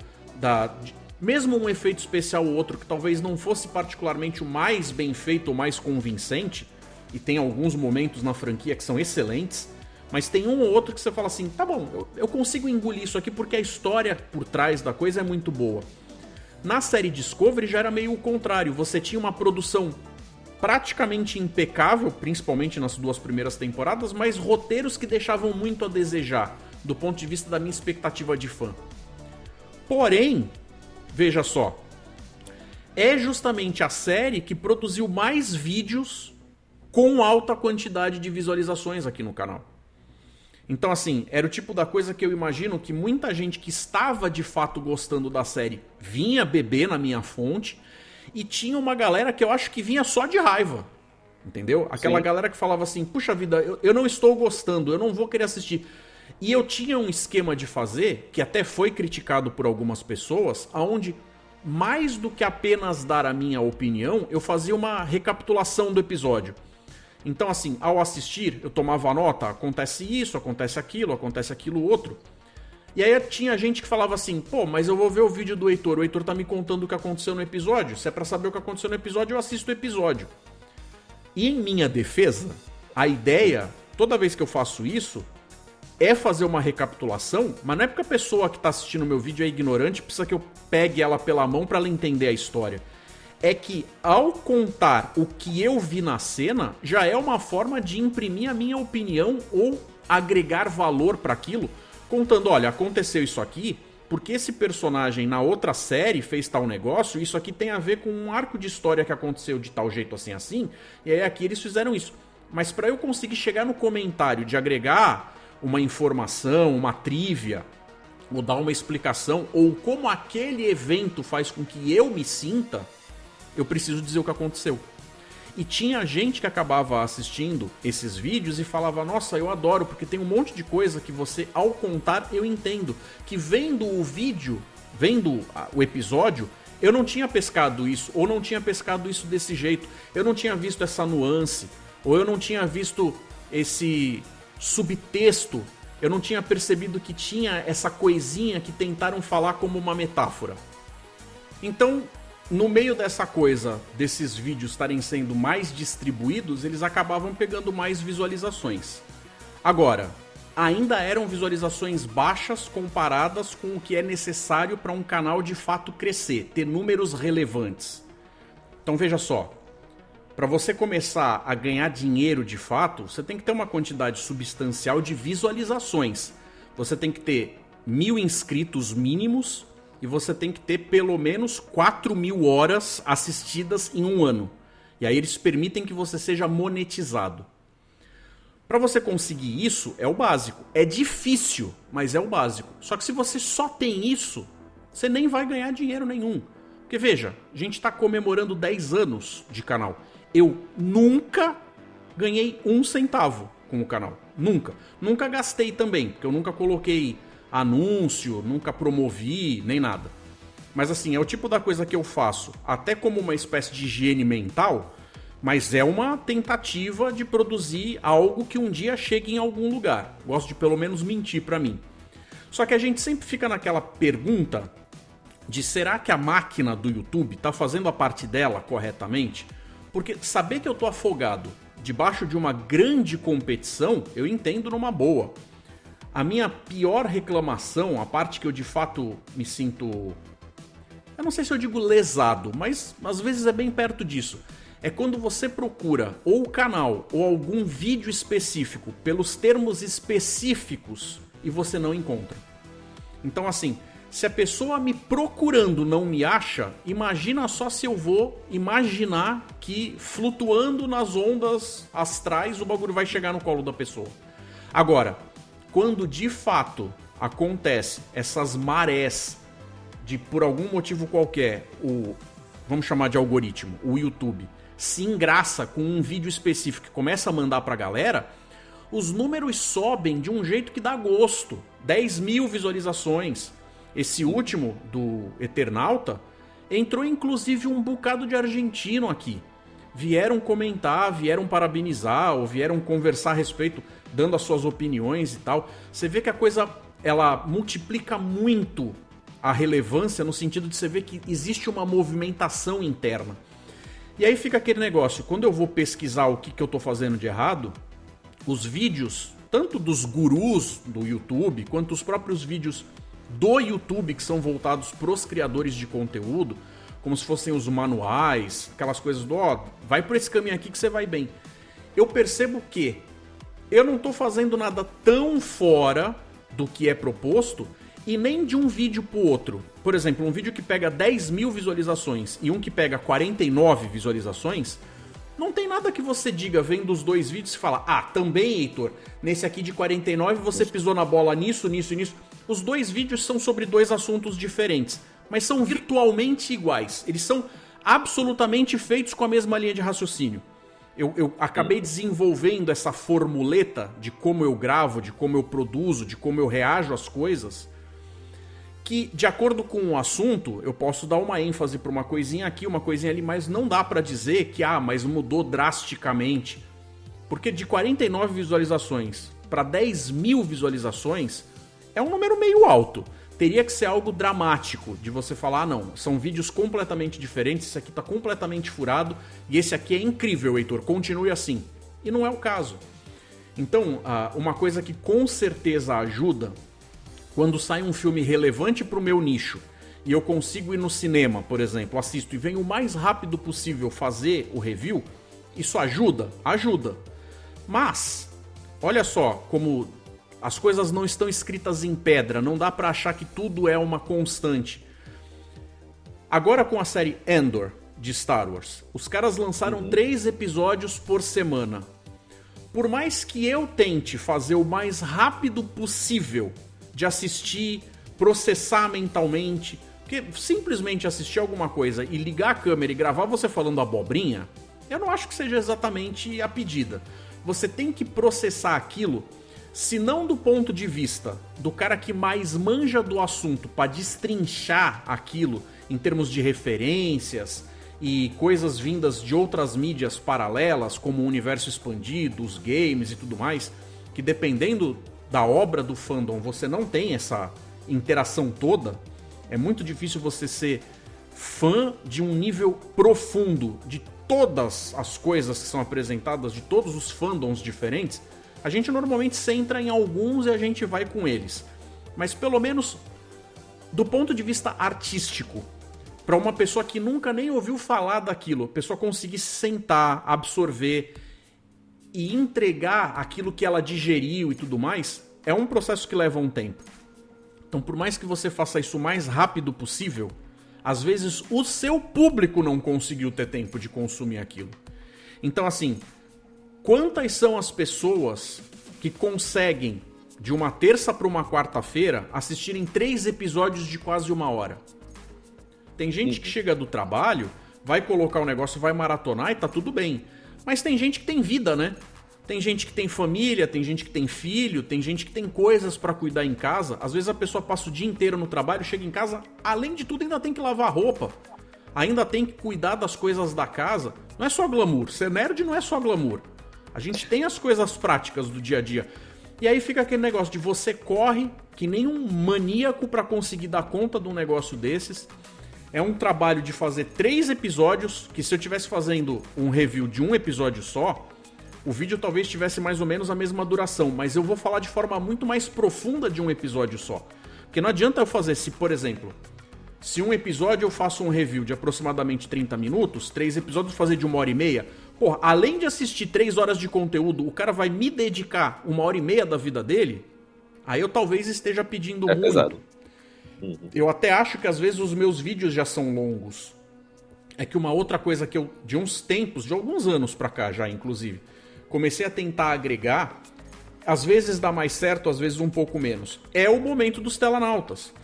mesmo um efeito especial ou outro que talvez não fosse particularmente o mais bem feito ou mais convincente, e tem alguns momentos na franquia que são excelentes, mas tem um ou outro que você fala assim, tá bom, eu consigo engolir isso aqui porque a história por trás da coisa é muito boa. Na série Discovery já era meio o contrário, você tinha uma produção praticamente impecável, principalmente nas 2 primeiras temporadas, mas roteiros que deixavam muito a desejar, do ponto de vista da minha expectativa de fã. Porém, veja só, é justamente a série que produziu mais vídeos com alta quantidade de visualizações aqui no canal. Então, assim, era o tipo da coisa que eu imagino que muita gente que estava de fato gostando da série vinha beber na minha fonte, e tinha uma galera que eu acho que vinha só de raiva, entendeu? Aquela galera que falava assim, puxa vida, eu não estou gostando, eu não vou querer assistir. E eu tinha um esquema de fazer, que até foi criticado por algumas pessoas, onde mais do que apenas dar a minha opinião, eu fazia uma recapitulação do episódio. Então, assim, ao assistir, eu tomava nota, acontece isso, acontece aquilo outro. E aí tinha gente que falava assim, pô, mas eu vou ver o vídeo do Heitor, o Heitor tá me contando o que aconteceu no episódio, se é pra saber o que aconteceu no episódio, eu assisto o episódio. E em minha defesa, a ideia, toda vez que eu faço isso, é fazer uma recapitulação, mas não é porque a pessoa que tá assistindo o meu vídeo é ignorante, precisa que eu pegue ela pela mão pra ela entender a história. É que ao contar o que eu vi na cena, já é uma forma de imprimir a minha opinião ou agregar valor pra aquilo, contando, olha, aconteceu isso aqui, porque esse personagem na outra série fez tal negócio, isso aqui tem a ver com um arco de história que aconteceu de tal jeito assim, e aí aqui eles fizeram isso. Mas pra eu conseguir chegar no comentário de agregar uma informação, uma trivia, ou dar uma explicação, ou como aquele evento faz com que eu me sinta, eu preciso dizer o que aconteceu. E tinha gente que acabava assistindo esses vídeos e falava, nossa, eu adoro, porque tem um monte de coisa que você, ao contar, eu entendo. Que vendo o vídeo, vendo o episódio, eu não tinha pescado isso, ou não tinha pescado isso desse jeito, eu não tinha visto essa nuance, ou eu não tinha visto esse subtexto, eu não tinha percebido que tinha essa coisinha que tentaram falar como uma metáfora. Então, no meio dessa coisa, desses vídeos estarem sendo mais distribuídos, eles acabavam pegando mais visualizações. Agora, ainda eram visualizações baixas comparadas com o que é necessário para um canal de fato crescer, ter números relevantes. Então veja só, para você começar a ganhar dinheiro de fato, você tem que ter uma quantidade substancial de visualizações. Você tem que ter 1.000 inscritos mínimos, e você tem que ter pelo menos 4.000 horas assistidas em um ano. E aí eles permitem que você seja monetizado. Para você conseguir isso, é o básico. É difícil, mas é o básico. Só que se você só tem isso, você nem vai ganhar dinheiro nenhum. Porque veja, a gente está comemorando 10 anos de canal. Eu nunca ganhei 1 centavo com o canal. Nunca. Nunca gastei também, porque eu nunca coloquei anúncio, nunca promovi, nem nada. Mas assim, é o tipo da coisa que eu faço, até como uma espécie de higiene mental, mas é uma tentativa de produzir algo que um dia chegue em algum lugar. Gosto de pelo menos mentir pra mim. Só que a gente sempre fica naquela pergunta de será que a máquina do YouTube tá fazendo a parte dela corretamente? Porque saber que eu tô afogado debaixo de uma grande competição, eu entendo numa boa. A minha pior reclamação, a parte que eu de fato me sinto... eu não sei se eu digo lesado, mas às vezes é bem perto disso. É quando você procura ou o canal ou algum vídeo específico pelos termos específicos e você não encontra. Então assim, se a pessoa me procurando não me acha, imagina só se eu vou imaginar que flutuando nas ondas astrais o bagulho vai chegar no colo da pessoa. Agora, quando de fato acontece essas marés de, por algum motivo qualquer, vamos chamar de algoritmo, o YouTube, se engraça com um vídeo específico e começa a mandar pra galera, os números sobem de um jeito que dá gosto. 10 mil visualizações. Esse último, do Eternauta, entrou inclusive um bocado de argentino aqui. Vieram comentar, vieram parabenizar, ou vieram conversar a respeito, dando as suas opiniões e tal. Você vê que a coisa, ela multiplica muito a relevância, no sentido de você ver que existe uma movimentação interna. E aí fica aquele negócio, quando eu vou pesquisar o que eu tô fazendo de errado, os vídeos, tanto dos gurus do YouTube, quanto os próprios vídeos do YouTube que são voltados pros criadores de conteúdo, como se fossem os manuais, aquelas coisas do, ó, vai por esse caminho aqui que você vai bem. Eu percebo que eu não tô fazendo nada tão fora do que é proposto e nem de um vídeo pro outro. Por exemplo, um vídeo que pega 10 mil visualizações e um que pega 49 visualizações, não tem nada que você diga vendo os dois vídeos e fala, ah, também, Heitor, nesse aqui de 49 você pisou na bola nisso, nisso e nisso. Os dois vídeos são sobre dois assuntos diferentes, mas são virtualmente iguais. Eles são absolutamente feitos com a mesma linha de raciocínio. Eu acabei desenvolvendo essa formuleta de como eu gravo, de como eu produzo, de como eu reajo às coisas, que, de acordo com o assunto, eu posso dar uma ênfase para uma coisinha aqui, uma coisinha ali, mas não dá para dizer que, mas mudou drasticamente. Porque de 49 visualizações para 10 mil visualizações é um número meio alto. Teria que ser algo dramático, de você falar, não, são vídeos completamente diferentes, esse aqui tá completamente furado, e esse aqui é incrível, Heitor, continue assim. E não é o caso. Então, uma coisa que com certeza ajuda, quando sai um filme relevante pro meu nicho, e eu consigo ir no cinema, por exemplo, assisto e venho o mais rápido possível fazer o review, isso ajuda? Ajuda. Mas, olha só como as coisas não estão escritas em pedra, não dá pra achar que tudo é uma constante. Agora com a série Andor, de Star Wars, os caras lançaram 3 episódios por semana. Por mais que eu tente fazer o mais rápido possível de assistir, processar mentalmente, porque simplesmente assistir alguma coisa e ligar a câmera e gravar você falando abobrinha, eu não acho que seja exatamente a pedida. Você tem que processar aquilo, se não do ponto de vista do cara que mais manja do assunto para destrinchar aquilo em termos de referências e coisas vindas de outras mídias paralelas, como o universo expandido, os games e tudo mais, que dependendo da obra do fandom você não tem essa interação toda, é muito difícil você ser fã de um nível profundo de todas as coisas que são apresentadas, de todos os fandoms diferentes. A gente normalmente centra em alguns e a gente vai com eles. Mas pelo menos do ponto de vista artístico, para uma pessoa que nunca nem ouviu falar daquilo, a pessoa conseguir sentar, absorver e entregar aquilo que ela digeriu e tudo mais, é um processo que leva um tempo. Então, por mais que você faça isso o mais rápido possível, às vezes o seu público não conseguiu ter tempo de consumir aquilo. Então, assim, quantas são as pessoas que conseguem, de uma terça para uma quarta-feira, assistirem 3 episódios de quase 1 hora? Tem gente que chega do trabalho, vai colocar o negócio, vai maratonar e tá tudo bem. Mas tem gente que tem vida, né? Tem gente que tem família, tem gente que tem filho, tem gente que tem coisas pra cuidar em casa. Às vezes a pessoa passa o dia inteiro no trabalho, chega em casa, além de tudo ainda tem que lavar roupa. Ainda tem que cuidar das coisas da casa. Não é só glamour, ser nerd não é só glamour. A gente tem as coisas práticas do dia a dia. E aí fica aquele negócio de você corre que nem um maníaco pra conseguir dar conta de um negócio desses. É um trabalho de fazer 3 episódios, que se eu estivesse fazendo um review de um episódio só, o vídeo talvez tivesse mais ou menos a mesma duração, mas eu vou falar de forma muito mais profunda de um episódio só. Porque não adianta eu fazer, se por exemplo, se um episódio eu faço um review de aproximadamente 30 minutos, 3 episódios fazer de 1h30, porra, além de assistir 3 horas de conteúdo, o cara vai me dedicar 1h30 da vida dele, aí eu talvez esteja pedindo muito. Pesado. Eu até acho que às vezes os meus vídeos já são longos. É que uma outra coisa que eu, de uns tempos, de alguns anos pra cá já, inclusive, comecei a tentar agregar, às vezes dá mais certo, às vezes um pouco menos, é o momento dos telanautas.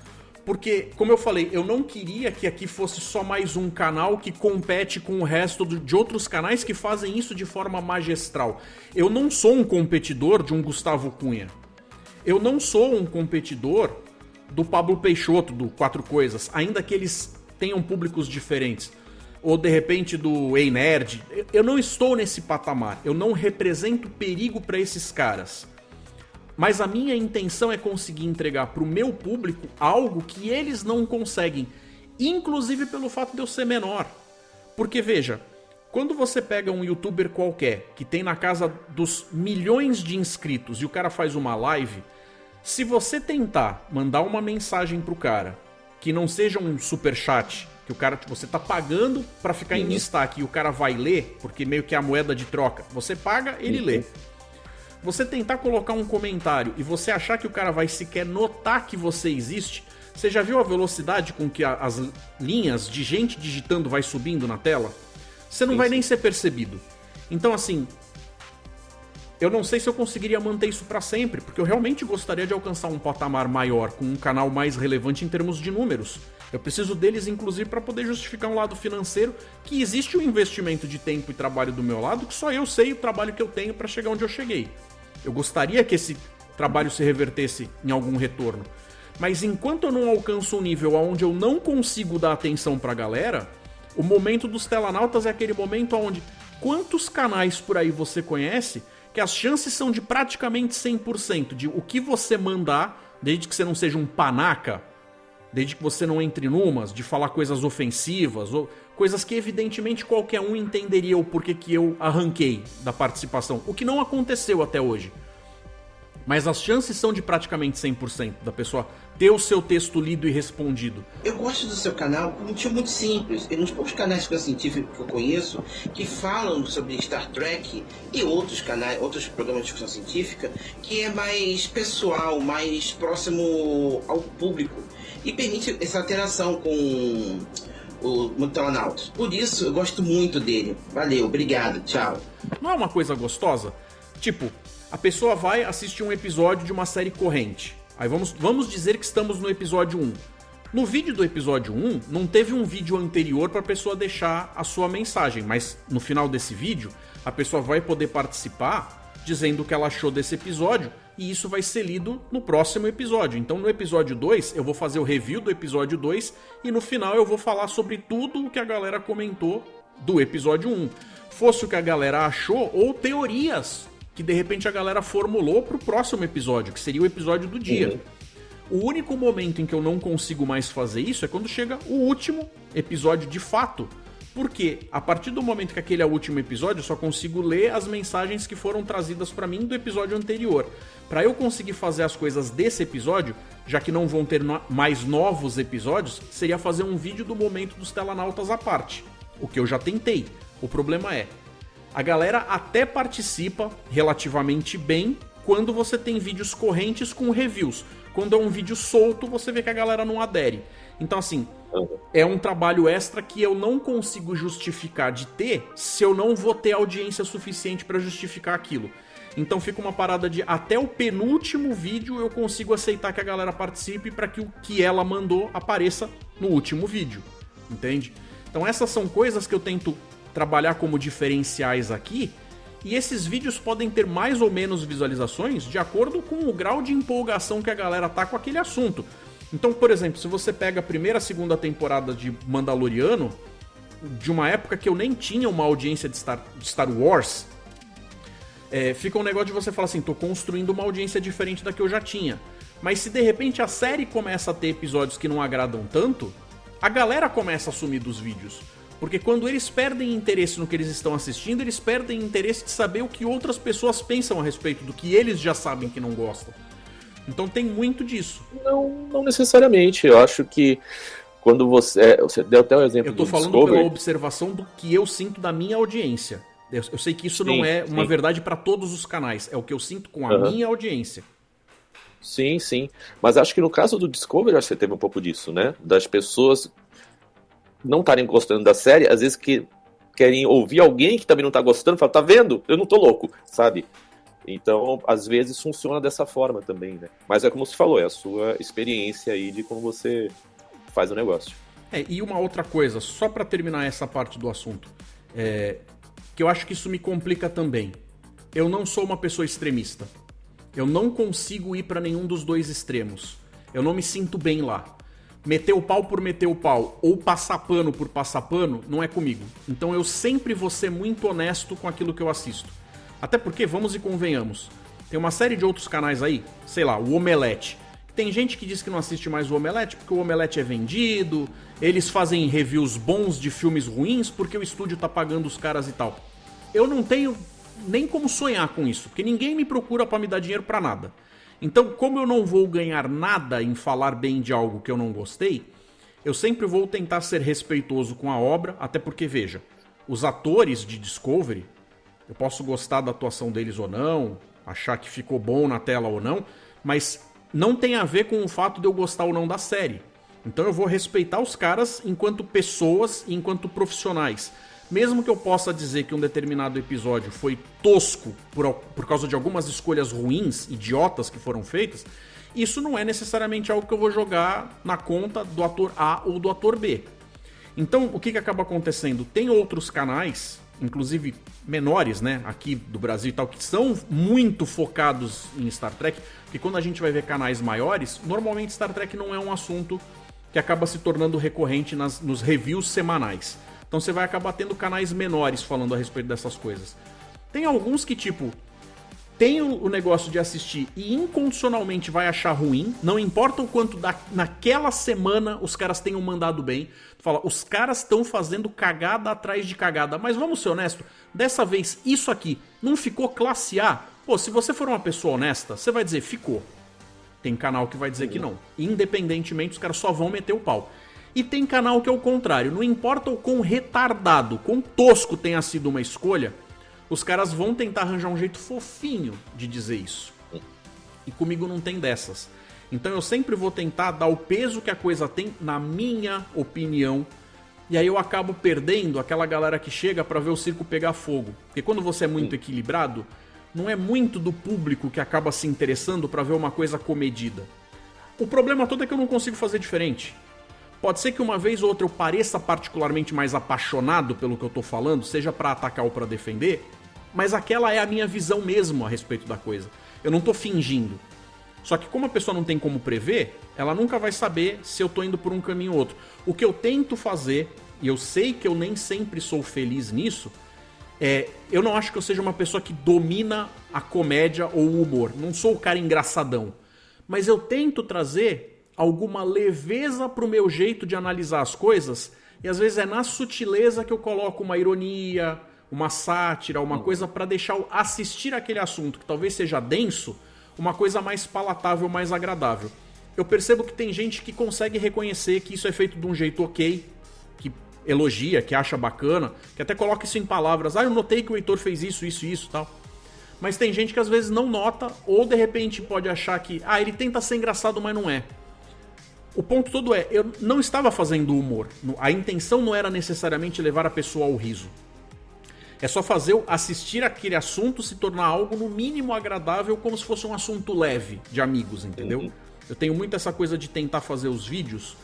Porque, como eu falei, eu não queria que aqui fosse só mais um canal que compete com o resto de outros canais que fazem isso de forma magistral. Eu não sou um competidor de um Gustavo Cunha. Eu não sou um competidor do Pablo Peixoto, do Quatro Coisas, ainda que eles tenham públicos diferentes. Ou, de repente, do Ei Nerd. Eu não estou nesse patamar. Eu não represento perigo para esses caras. Mas a minha intenção é conseguir entregar pro meu público algo que eles não conseguem. Inclusive pelo fato de eu ser menor. Porque, veja, quando você pega um youtuber qualquer, que tem na casa dos milhões de inscritos, e o cara faz uma live, se você tentar mandar uma mensagem pro cara, que não seja um superchat, que o cara, você tá pagando pra ficar em destaque e o cara vai ler, porque meio que é a moeda de troca. Você paga, ele lê. Você tentar colocar um comentário e você achar que o cara vai sequer notar que você existe, você já viu a velocidade com que as linhas de gente digitando vai subindo na tela? Você não vai nem ser percebido. Então, assim, eu não sei se eu conseguiria manter isso pra sempre, porque eu realmente gostaria de alcançar um patamar maior, com um canal mais relevante em termos de números. Eu preciso deles, inclusive, para poder justificar um lado financeiro, que existe um investimento de tempo e trabalho do meu lado, que só eu sei o trabalho que eu tenho para chegar onde eu cheguei. Eu gostaria que esse trabalho se revertesse em algum retorno. Mas enquanto eu não alcanço um nível onde eu não consigo dar atenção pra galera, o momento dos telanautas é aquele momento onde quantos canais por aí você conhece que as chances são de praticamente 100% de o que você mandar, desde que você não seja um panaca, desde que você não entre numas, de falar coisas ofensivas, ou coisas que evidentemente qualquer um entenderia o porquê que eu arranquei da participação, o que não aconteceu até hoje. Mas as chances são de praticamente 100% da pessoa ter o seu texto lido e respondido. Eu gosto do seu canal por um motivo muito simples. É um dos poucos canais de ficção científica que eu conheço que falam sobre Star Trek e outros canais, outros programas de ficção científica que é mais pessoal, mais próximo ao público e permite essa interação com o Telanautas. Por isso eu gosto muito dele. Valeu, obrigado, tchau. Não é uma coisa gostosa? Tipo, a pessoa vai assistir um episódio de uma série corrente. Aí vamos dizer que estamos no episódio 1. No vídeo do episódio 1, não teve um vídeo anterior para a pessoa deixar a sua mensagem, mas no final desse vídeo, a pessoa vai poder participar dizendo o que ela achou desse episódio, e isso vai ser lido no próximo episódio. Então no episódio 2, eu vou fazer o review do episódio 2, e no final eu vou falar sobre tudo o que a galera comentou do episódio 1. Fosse o que a galera achou, ou teorias que de repente a galera formulou pro próximo episódio, que seria o episódio do dia. O único momento em que eu não consigo mais fazer isso é quando chega o último episódio de fato. Porque a partir do momento que aquele é o último episódio, eu só consigo ler as mensagens que foram trazidas pra mim do episódio anterior. Pra eu conseguir fazer as coisas desse episódio, já que não vão ter mais novos episódios, seria fazer um vídeo do momento dos telanautas à parte. O que eu já tentei. O problema é, a galera até participa relativamente bem quando você tem vídeos correntes com reviews. Quando é um vídeo solto, você vê que a galera não adere. Então, assim, é um trabalho extra que eu não consigo justificar de ter se eu não vou ter audiência suficiente para justificar aquilo. Então fica uma parada de até o penúltimo vídeo eu consigo aceitar que a galera participe para que o que ela mandou apareça no último vídeo. Entende? Então essas são coisas que eu tento trabalhar como diferenciais aqui, e esses vídeos podem ter mais ou menos visualizações de acordo com o grau de empolgação que a galera tá com aquele assunto. Então, por exemplo, se você pega a primeira e segunda temporada de Mandaloriano, de uma época que eu nem tinha uma audiência de Star Wars, fica um negócio de você falar assim, tô construindo uma audiência diferente da que eu já tinha. Mas se de repente a série começa a ter episódios que não agradam tanto, a galera começa a sumir dos vídeos. Porque quando eles perdem interesse no que eles estão assistindo, eles perdem interesse de saber o que outras pessoas pensam a respeito do que eles já sabem que não gostam. Então tem muito disso. Não necessariamente. Eu acho que quando você deu até o exemplo do Discovery. Eu tô falando pela observação do que eu sinto da minha audiência. Eu sei que isso não é uma verdade para todos os canais. É o que eu sinto com a minha audiência. Sim, sim. Mas acho que no caso do Discovery, você teve um pouco disso, né? Das pessoas não estarem gostando da série, às vezes que querem ouvir alguém que também não tá gostando, fala, tá vendo? Eu não tô louco, sabe? Então, às vezes funciona dessa forma também, né? Mas é como você falou, é a sua experiência aí de como você faz o negócio. E uma outra coisa, só pra terminar essa parte do assunto, que eu acho que isso me complica também. Eu não sou uma pessoa extremista. Eu não consigo ir pra nenhum dos dois extremos. Eu não me sinto bem lá. Meter o pau por meter o pau ou passar pano por passar pano não é comigo. Então eu sempre vou ser muito honesto com aquilo que eu assisto. Até porque, vamos e convenhamos, tem uma série de outros canais aí, sei lá, o Omelete. Tem gente que diz que não assiste mais o Omelete porque o Omelete é vendido, eles fazem reviews bons de filmes ruins porque o estúdio tá pagando os caras e tal. Eu não tenho nem como sonhar com isso, porque ninguém me procura pra me dar dinheiro pra nada. Então, como eu não vou ganhar nada em falar bem de algo que eu não gostei, eu sempre vou tentar ser respeitoso com a obra, até porque, veja, os atores de Discovery, eu posso gostar da atuação deles ou não, achar que ficou bom na tela ou não, mas não tem a ver com o fato de eu gostar ou não da série. Então eu vou respeitar os caras enquanto pessoas e enquanto profissionais. Mesmo que eu possa dizer que um determinado episódio foi tosco por causa de algumas escolhas ruins, idiotas que foram feitas, isso não é necessariamente algo que eu vou jogar na conta do ator A ou do ator B. Então, o que acaba acontecendo? Tem outros canais, inclusive menores, né, aqui do Brasil e tal, que são muito focados em Star Trek, porque quando a gente vai ver canais maiores, normalmente Star Trek não é um assunto que acaba se tornando recorrente nos reviews semanais. Então você vai acabar tendo canais menores falando a respeito dessas coisas. Tem alguns que, tipo, tem o negócio de assistir e incondicionalmente vai achar ruim, não importa o quanto naquela semana os caras tenham mandado bem. Tu fala, os caras estão fazendo cagada atrás de cagada, mas vamos ser honestos, dessa vez isso aqui não ficou classe A? Pô, se você for uma pessoa honesta, você vai dizer, ficou. Tem canal que vai dizer que não. Independentemente, os caras só vão meter o pau. E tem canal que é o contrário, não importa o quão retardado, quão tosco tenha sido uma escolha, os caras vão tentar arranjar um jeito fofinho de dizer isso. E comigo não tem dessas. Então eu sempre vou tentar dar o peso que a coisa tem, na minha opinião. E aí eu acabo perdendo aquela galera que chega pra ver o circo pegar fogo. Porque quando você é muito equilibrado, não é muito do público que acaba se interessando pra ver uma coisa comedida. O problema todo é que eu não consigo fazer diferente. Pode ser que uma vez ou outra eu pareça particularmente mais apaixonado pelo que eu tô falando, seja pra atacar ou pra defender, mas aquela é a minha visão mesmo a respeito da coisa. Eu não tô fingindo. Só que como a pessoa não tem como prever, ela nunca vai saber se eu tô indo por um caminho ou outro. O que eu tento fazer, e eu sei que eu nem sempre sou feliz nisso, eu não acho que eu seja uma pessoa que domina a comédia ou o humor. Não sou o cara engraçadão. Mas eu tento trazer alguma leveza pro meu jeito de analisar as coisas, e às vezes é na sutileza que eu coloco uma ironia, uma sátira, uma coisa pra deixar assistir aquele assunto que talvez seja denso, uma coisa mais palatável, mais agradável. Eu percebo que tem gente que consegue reconhecer que isso é feito de um jeito ok, que elogia, que acha bacana, que até coloca isso em palavras, eu notei que o Heitor fez isso, isso e isso, tal. Mas tem gente que às vezes não nota, ou de repente pode achar que, ele tenta ser engraçado, mas não é. O ponto todo é, eu não estava fazendo humor. A intenção não era necessariamente levar a pessoa ao riso. É só fazer assistir aquele assunto se tornar algo no mínimo agradável, como se fosse um assunto leve de amigos, entendeu? Eu tenho muito essa coisa de tentar fazer os vídeos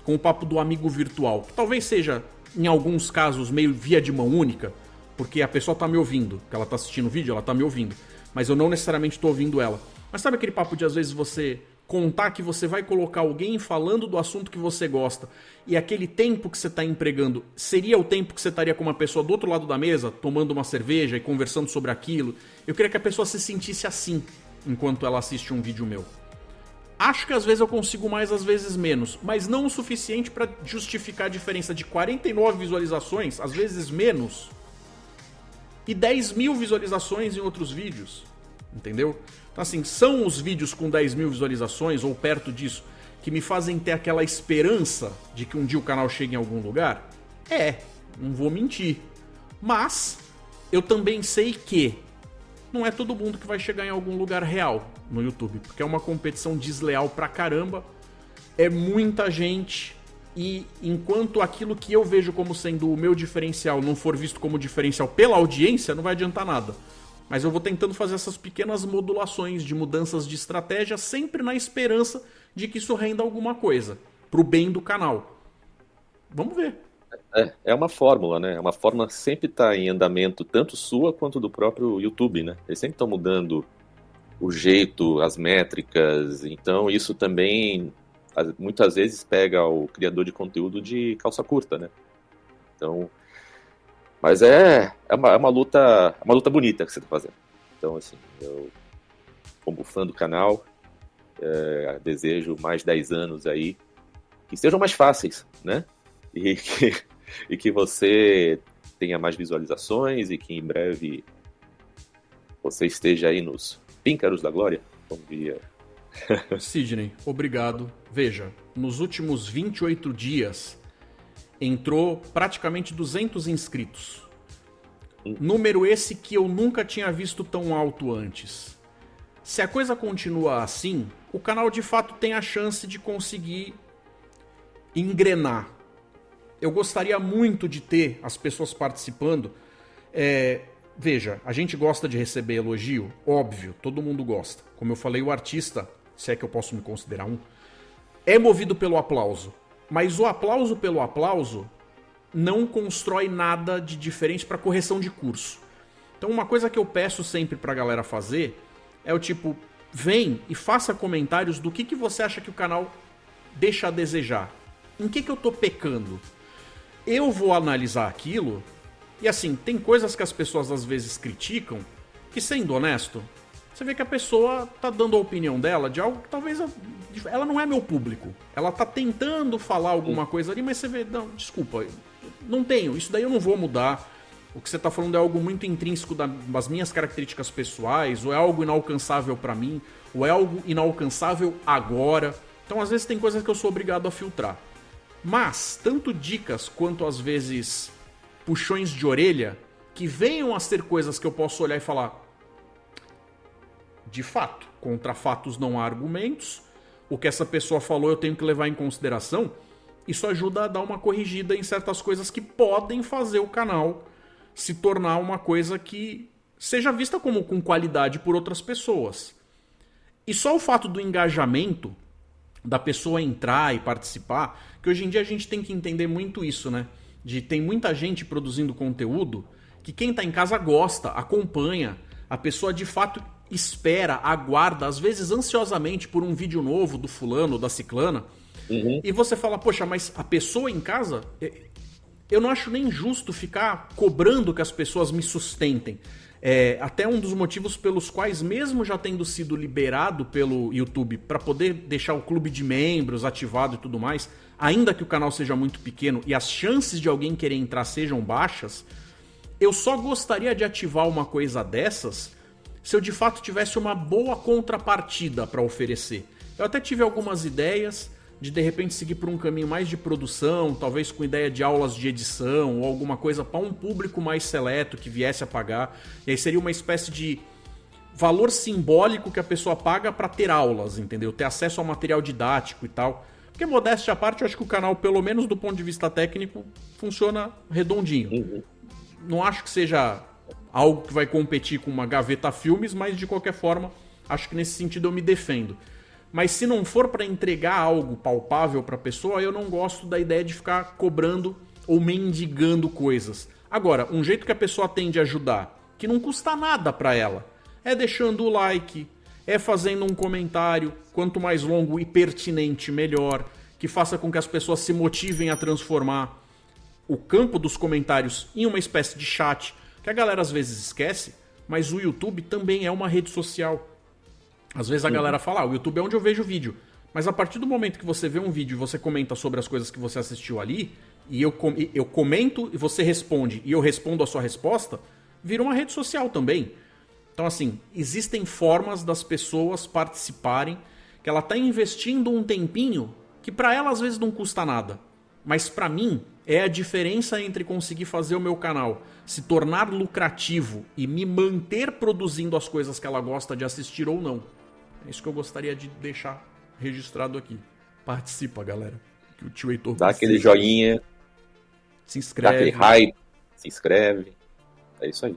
com o papo do amigo virtual. Que talvez seja, em alguns casos, meio via de mão única, porque a pessoa tá me ouvindo, que ela tá assistindo o vídeo, ela tá me ouvindo. Mas eu não necessariamente tô ouvindo ela. Mas sabe aquele papo de às vezes você contar que você vai colocar alguém falando do assunto que você gosta e aquele tempo que você está empregando seria o tempo que você estaria com uma pessoa do outro lado da mesa, tomando uma cerveja e conversando sobre aquilo? Eu queria que a pessoa se sentisse assim enquanto ela assiste um vídeo meu. Acho que às vezes eu consigo mais, às vezes menos, mas não o suficiente para justificar a diferença de 49 visualizações, às vezes menos, e 10 mil visualizações em outros vídeos, entendeu? Então assim, são os vídeos com 10 mil visualizações ou perto disso que me fazem ter aquela esperança de que um dia o canal chegue em algum lugar? Não vou mentir. Mas eu também sei que não é todo mundo que vai chegar em algum lugar real no YouTube, porque é uma competição desleal pra caramba, é muita gente, e enquanto aquilo que eu vejo como sendo o meu diferencial não for visto como diferencial pela audiência, não vai adiantar nada. Mas eu vou tentando fazer essas pequenas modulações de mudanças de estratégia, sempre na esperança de que isso renda alguma coisa, pro bem do canal. Vamos ver. É uma fórmula, né? É uma fórmula que sempre está em andamento, tanto sua quanto do próprio YouTube, né? Eles sempre estão mudando o jeito, as métricas, então isso também muitas vezes pega o criador de conteúdo de calça curta, né? Então, mas é uma luta bonita que você está fazendo. Então, assim, eu, como fã do canal, desejo mais 10 anos aí que sejam mais fáceis, né? E que você tenha mais visualizações e que em breve você esteja aí nos píncaros da glória, como diria. Sidney, obrigado. Veja, nos últimos 28 dias entrou praticamente 200 inscritos. Número esse que eu nunca tinha visto tão alto antes. Se a coisa continua assim, o canal de fato tem a chance de conseguir engrenar. Eu gostaria muito de ter as pessoas participando. Veja, a gente gosta de receber elogio, óbvio, todo mundo gosta. Como eu falei, o artista, se é que eu posso me considerar um, é movido pelo aplauso. Mas o aplauso pelo aplauso não constrói nada de diferente para correção de curso. Então uma coisa que eu peço sempre pra galera fazer é o tipo, vem e faça comentários do que você acha que o canal deixa a desejar. Em que eu tô pecando? Eu vou analisar aquilo e assim, tem coisas que as pessoas às vezes criticam que, sendo honesto, você vê que a pessoa tá dando a opinião dela de algo que talvez ela não é meu público. Ela tá tentando falar alguma coisa ali, mas você vê, não, desculpa, não tenho, isso daí eu não vou mudar. O que você tá falando é algo muito intrínseco das minhas características pessoais, ou é algo inalcançável pra mim, ou é algo inalcançável agora. Então às vezes tem coisas que eu sou obrigado a filtrar. Mas, tanto dicas quanto às vezes puxões de orelha, que venham a ser coisas que eu posso olhar e falar, de fato, contra fatos não há argumentos, o que essa pessoa falou eu tenho que levar em consideração, isso ajuda a dar uma corrigida em certas coisas que podem fazer o canal se tornar uma coisa que seja vista como com qualidade por outras pessoas. E só o fato do engajamento, da pessoa entrar e participar, que hoje em dia a gente tem que entender muito isso, né? Tem muita gente produzindo conteúdo que quem tá em casa gosta, acompanha, a pessoa de fato espera, aguarda, às vezes ansiosamente por um vídeo novo do fulano ou da ciclana, e você fala, poxa, mas a pessoa em casa, eu não acho nem justo ficar cobrando que as pessoas me sustentem. Até um dos motivos pelos quais, mesmo já tendo sido liberado pelo YouTube para poder deixar o clube de membros ativado e tudo mais, ainda que o canal seja muito pequeno e as chances de alguém querer entrar sejam baixas, eu só gostaria de ativar uma coisa dessas se eu de fato tivesse uma boa contrapartida para oferecer. Eu até tive algumas ideias de repente seguir por um caminho mais de produção, talvez com ideia de aulas de edição ou alguma coisa para um público mais seleto que viesse a pagar. E aí seria uma espécie de valor simbólico que a pessoa paga para ter aulas, entendeu? Ter acesso ao material didático e tal. Porque, modéstia à parte, eu acho que o canal, pelo menos do ponto de vista técnico, funciona redondinho. Não acho que seja algo que vai competir com uma Gaveta Filmes, mas de qualquer forma, acho que nesse sentido eu me defendo. Mas se não for para entregar algo palpável para a pessoa, eu não gosto da ideia de ficar cobrando ou mendigando coisas. Agora, um jeito que a pessoa tem de ajudar, que não custa nada para ela, é deixando o like, é fazendo um comentário, quanto mais longo e pertinente, melhor, que faça com que as pessoas se motivem a transformar o campo dos comentários em uma espécie de chat, que a galera às vezes esquece, mas o YouTube também é uma rede social. Às vezes a galera fala, o YouTube é onde eu vejo vídeo. Mas a partir do momento que você vê um vídeo e você comenta sobre as coisas que você assistiu ali, e eu comento e você responde, e eu respondo a sua resposta, vira uma rede social também. Então assim, existem formas das pessoas participarem, que ela tá investindo um tempinho, que pra ela às vezes não custa nada. Mas pra mim, é a diferença entre conseguir fazer o meu canal se tornar lucrativo e me manter produzindo as coisas que ela gosta de assistir ou não. É isso que eu gostaria de deixar registrado aqui. Participa, galera. Que o tio Heitor dá aquele joinha. Se inscreve. Dá aquele hype. Se inscreve. É isso aí.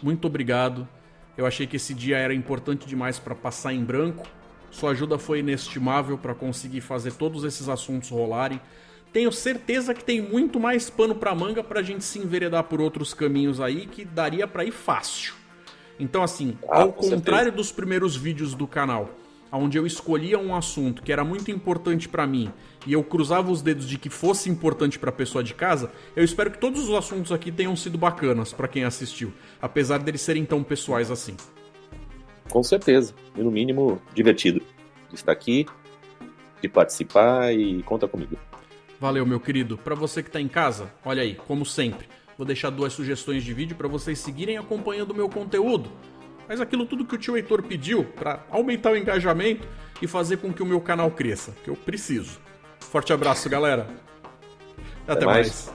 muito obrigado. Eu achei que esse dia era importante demais para passar em branco. Sua ajuda foi inestimável para conseguir fazer todos esses assuntos rolarem. Tenho certeza que tem muito mais pano pra manga pra gente se enveredar por outros caminhos aí que daria pra ir fácil. Então assim, ao contrário dos primeiros vídeos do canal, onde eu escolhia um assunto que era muito importante pra mim e eu cruzava os dedos de que fosse importante pra pessoa de casa, eu espero que todos os assuntos aqui tenham sido bacanas pra quem assistiu, apesar deles serem tão pessoais assim. Com certeza, e no mínimo divertido de estar aqui, de participar e conta comigo. Valeu, meu querido. Pra você que tá em casa, olha aí, como sempre, vou deixar 2 sugestões de vídeo pra vocês seguirem acompanhando o meu conteúdo. Mas aquilo tudo que o tio Heitor pediu pra aumentar o engajamento e fazer com que o meu canal cresça, que eu preciso. Forte abraço, galera. Até mais.